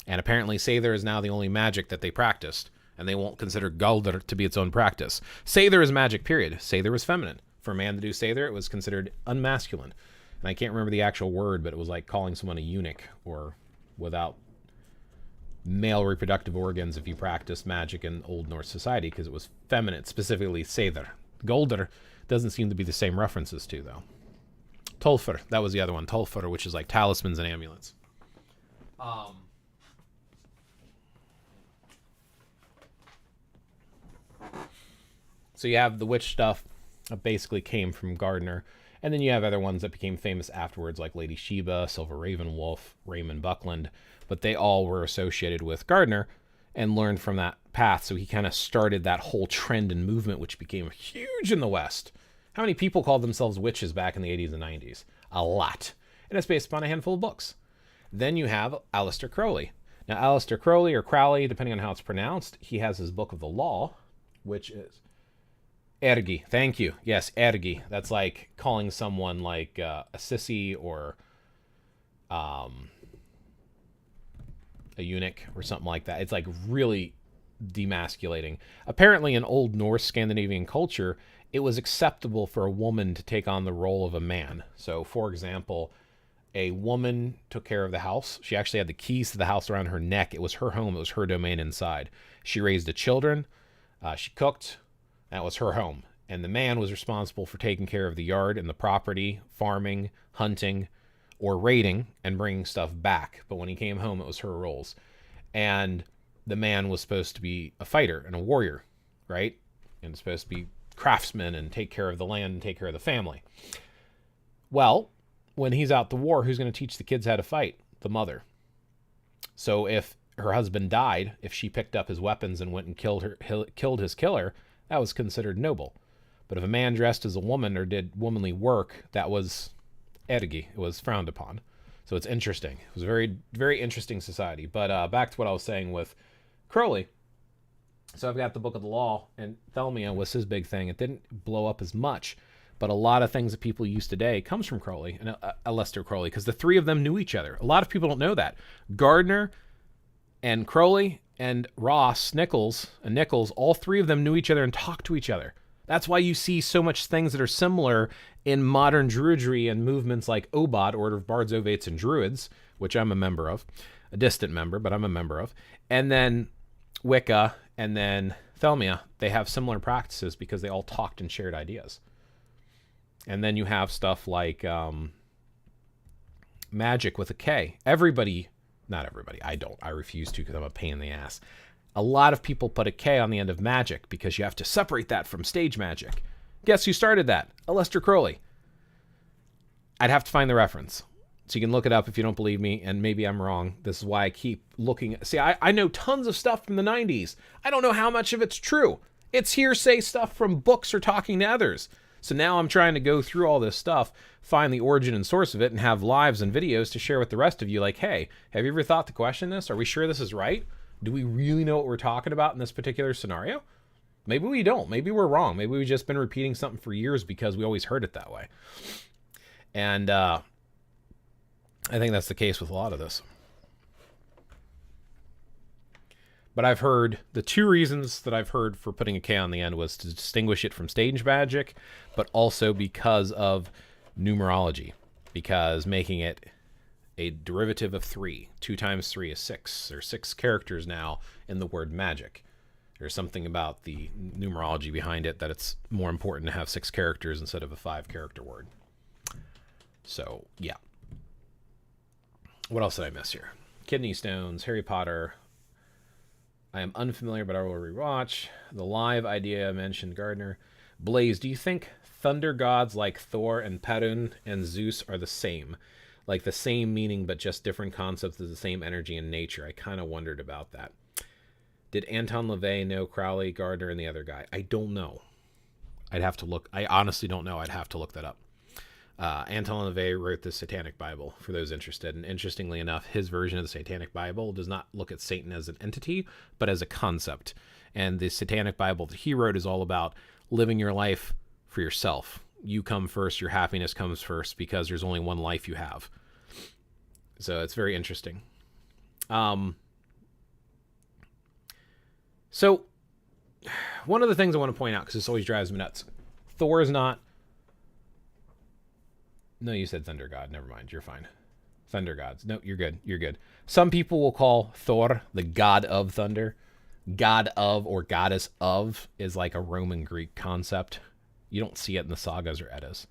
Speaker 1: And apparently Seidr is now the only magic that they practiced, and they won't consider Goldr to be its own practice. Seidr is magic, period. Seidr is feminine. For a man to do Seidr, it was considered unmasculine. And I can't remember the actual word, but it was like calling someone a eunuch, or without male reproductive organs if you practiced magic in Old Norse society, because it was feminine, specifically Seidr. Goldr, Doesn't seem to be the same references to, though. Tolfur, that was the other one. Tolfur, which is like talismans and amulets. So you have the witch stuff that basically came from Gardner. And then you have other ones that became famous afterwards, like Lady Sheba, Silver Ravenwolf, Raymond Buckland. But they all were associated with Gardner and learned from that path. So he kind of started that whole trend and movement, which became huge in the West. How many people called themselves witches back in the 80s and 90s? A lot. And it's based upon a handful of books. Then you have Aleister Crowley. Now, Aleister Crowley, or Crowley, depending on how it's pronounced, he has his Book of the Law, which is Ergi. Thank you. Yes, Ergi. That's like calling someone like a sissy or a eunuch or something like that. It's like really demasculating. Apparently, in Old Norse Scandinavian culture, it was acceptable for a woman to take on the role of a man. So, for example, a woman took care of the house. She actually had the keys to the house around her neck. It was her home. It was her domain inside. She raised the children. She cooked. That was her home. And the man was responsible for taking care of the yard and the property, farming, hunting, or raiding and bringing stuff back. But when he came home, it was her roles. And the man was supposed to be a fighter and a warrior, right? And supposed to be craftsman and take care of the land and take care of the family. Well, when he's out to war, who's going to teach the kids how to fight? The mother. So if her husband died, if she picked up his weapons and went and killed his killer, that was considered noble. But if a man dressed as a woman or did womanly work, that was ergi. It was frowned upon. So it's interesting. It was a very, very interesting society. But back to what I was saying with Crowley. So I've got the Book of the Law, and Thelmia was his big thing. It didn't blow up as much, but a lot of things that people use today comes from Crowley and Aleister Crowley, because the three of them knew each other. A lot of people don't know that. Gardner and Crowley and Ross, Nichols, all three of them knew each other and talked to each other. That's why you see so much things that are similar in modern Druidry and movements like Obod, Order of Bards, Ovates, and Druids, which I'm a member of. A distant member, but I'm a member of. And then Wicca, and then Thelmia, they have similar practices because they all talked and shared ideas. And then you have stuff like magic with a K. Not everybody, I refuse to because I'm a pain in the ass. A lot of people put a K on the end of magic because you have to separate that from stage magic. Guess who started that? Aleister Crowley. I'd have to find the reference. So you can look it up if you don't believe me, and maybe I'm wrong. This is why I keep looking. See, I know tons of stuff from the 90s. I don't know how much of it's true. It's hearsay stuff from books or talking to others. So now I'm trying to go through all this stuff, find the origin and source of it, and have lives and videos to share with the rest of you. Like, hey, have you ever thought to question this? Are we sure this is right? Do we really know what we're talking about in this particular scenario? Maybe we don't. Maybe we're wrong. Maybe we've just been repeating something for years because we always heard it that way. And I think that's the case with a lot of this. But I've heard, the two reasons that I've heard for putting a K on the end was to distinguish it from stage magic, but also because of numerology. Because making it a derivative of 3. 2 times 3 is 6. There's 6 characters now in the word magic. There's something about the numerology behind it that it's more important to have 6 characters instead of a 5-character word. So, yeah. What else did I miss here? Kidney stones, Harry Potter. I am unfamiliar, but I will rewatch. The live idea I mentioned, Gardner. Blaze, do you think thunder gods like Thor and Perun and Zeus are the same? Like the same meaning, but just different concepts of the same energy and nature? I kind of wondered about that. Did Anton LaVey know Crowley, Gardner, and the other guy? I don't know. I'd have to look. I honestly don't know. I'd have to look that up. Anton LaVey wrote the Satanic Bible, for those interested. And interestingly enough, his version of the Satanic Bible does not look at Satan as an entity, but as a concept. And the Satanic Bible that he wrote is all about living your life for yourself. You come first, your happiness comes first, because there's only one life you have. So it's very interesting. So one of the things I want to point out, because this always drives me nuts, Thor is not... No, you said Thunder God. Never mind. You're fine. Thunder Gods. No, you're good. You're good. Some people will call Thor the god of thunder. God of or goddess of is like a Roman Greek concept. You don't see it in the sagas or Eddas.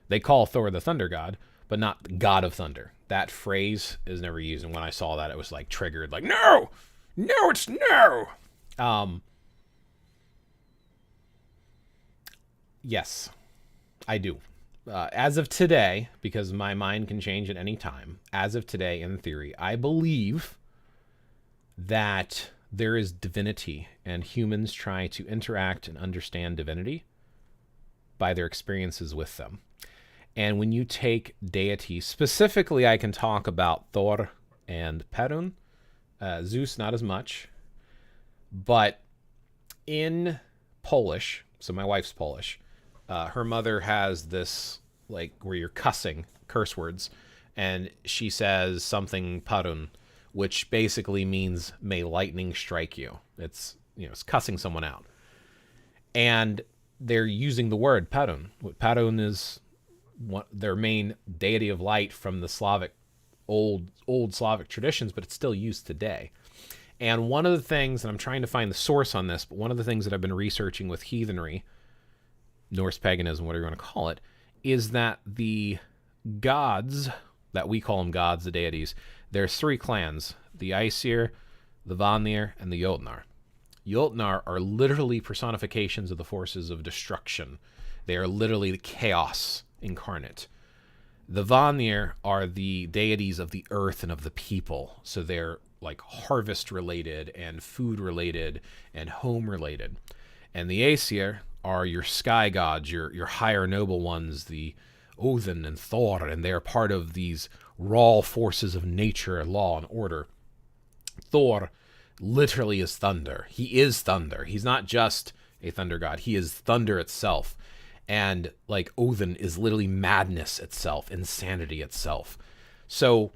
Speaker 1: They call Thor the thunder god, but not the god of thunder. That phrase is never used, and when I saw that, it was like triggered, like, no, it's no. Yes, I do. As of today, because my mind can change at any time, as of today, in theory, I believe that there is divinity, and humans try to interact and understand divinity by their experiences with them. And when you take deities, specifically I can talk about Thor and Perun, Zeus not as much, but in Polish, so my wife's Polish, her mother has this, like, where you're cussing, curse words, and she says something Perun, which basically means may lightning strike you. It's, it's cussing someone out. And they're using the word Perun. Perun is their main deity of light from the Slavic, old Slavic traditions, but it's still used today. And one of the things, and I'm trying to find the source on this, but one of the things that I've been researching with heathenry, Norse paganism, whatever you want to call it, is that the gods, that we call them gods, the deities, there's 3 clans, the Aesir, the Vanir, and the Jotnar. Jotnar are literally personifications of the forces of destruction. They are literally the chaos incarnate. The Vanir are the deities of the earth and of the people. So they're like harvest related and food related and home related. And the Aesir are your sky gods, your higher noble ones, the Odin and Thor, and they're part of these raw forces of nature, law, and order. Thor literally is thunder. He is thunder. He's not just a thunder god. He is thunder itself. And like Odin is literally madness itself, insanity itself. So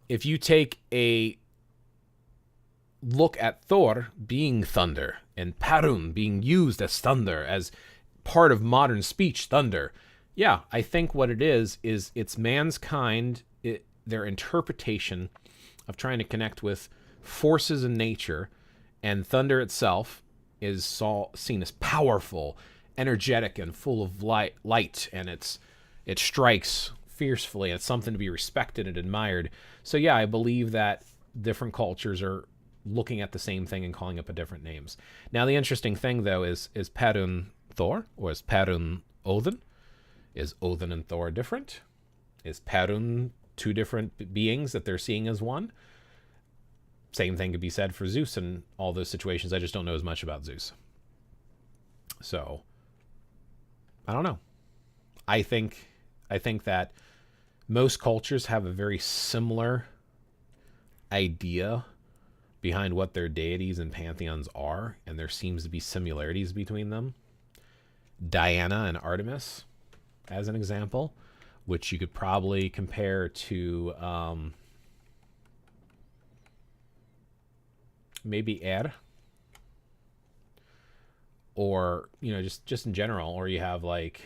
Speaker 1: if you take a look at Thor being thunder and Perun being used as thunder, as part of modern speech, thunder, yeah, I think what it is it's mankind, their interpretation of trying to connect with forces in nature, and thunder itself is seen as powerful, energetic, and full of light, and it strikes fiercely, and it's something to be respected and admired. So yeah, I believe that different cultures are looking at the same thing and calling it by different names. Now the interesting thing though is Perun Thor, or is Perun Odin? Is Odin and Thor different? Is Perun 2 different beings that they're seeing as one? Same thing could be said for Zeus and all those situations. I just don't know as much about Zeus. So, I don't know. I think that most cultures have a very similar idea behind what their deities and pantheons are, and there seems to be similarities between them. Diana and Artemis, as an example, which you could probably compare to maybe or just in general, or you have like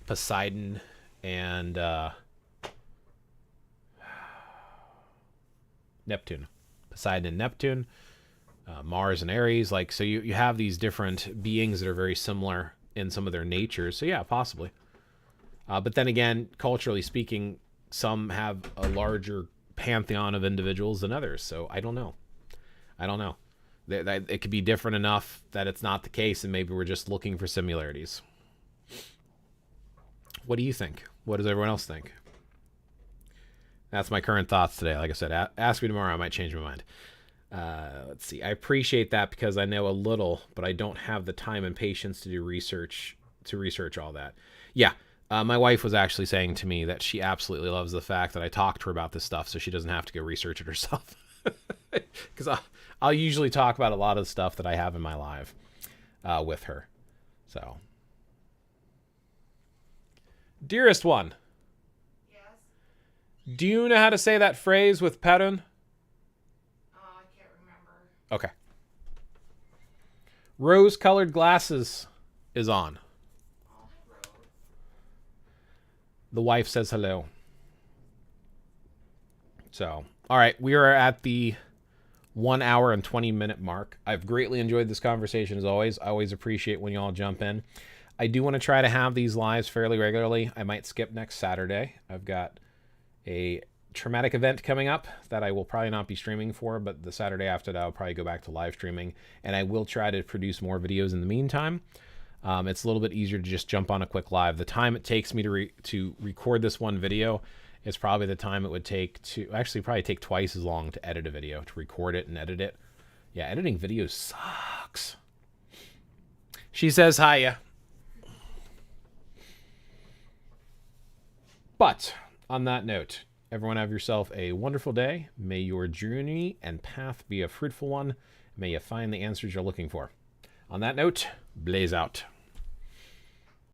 Speaker 1: Poseidon and Neptune. Poseidon and Neptune, Mars and Ares, like, so you have these different beings that are very similar in some of their natures. So yeah, possibly. But then again, culturally speaking, some have a larger pantheon of individuals than others. So I don't know. It could be different enough that it's not the case, and maybe we're just looking for similarities. What do you think? What does everyone else think? That's my current thoughts today. Like I said, ask me tomorrow. I might change my mind. Let's see. I appreciate that because I know a little, but I don't have the time and patience to do research, all that. Yeah. My wife was actually saying to me that she absolutely loves the fact that I talk to her about this stuff, so she doesn't have to go research it herself. Because I'll usually talk about a lot of the stuff that I have in my life with her. So, dearest one. Yes. Do you know how to say that phrase with Perun?
Speaker 2: I can't remember.
Speaker 1: Okay. Rose-colored glasses is on. The wife says hello. So, all right, we are at the 1 hour and 20 minute mark. I've greatly enjoyed this conversation as always. I always appreciate when y'all jump in. I do want to try to have these lives fairly regularly. I might skip next Saturday. I've got a traumatic event coming up that I will probably not be streaming for, but the Saturday after that, I'll probably go back to live streaming, and I will try to produce more videos in the meantime. It's a little bit easier to just jump on a quick live. The time it takes me to record this one video is probably the time it would take to actually probably take twice as long to edit a video, to record it and edit it. Yeah, editing videos sucks. She says hiya. But on that note, everyone have yourself a wonderful day. May your journey and path be a fruitful one. May you find the answers you're looking for. On that note, blaze out.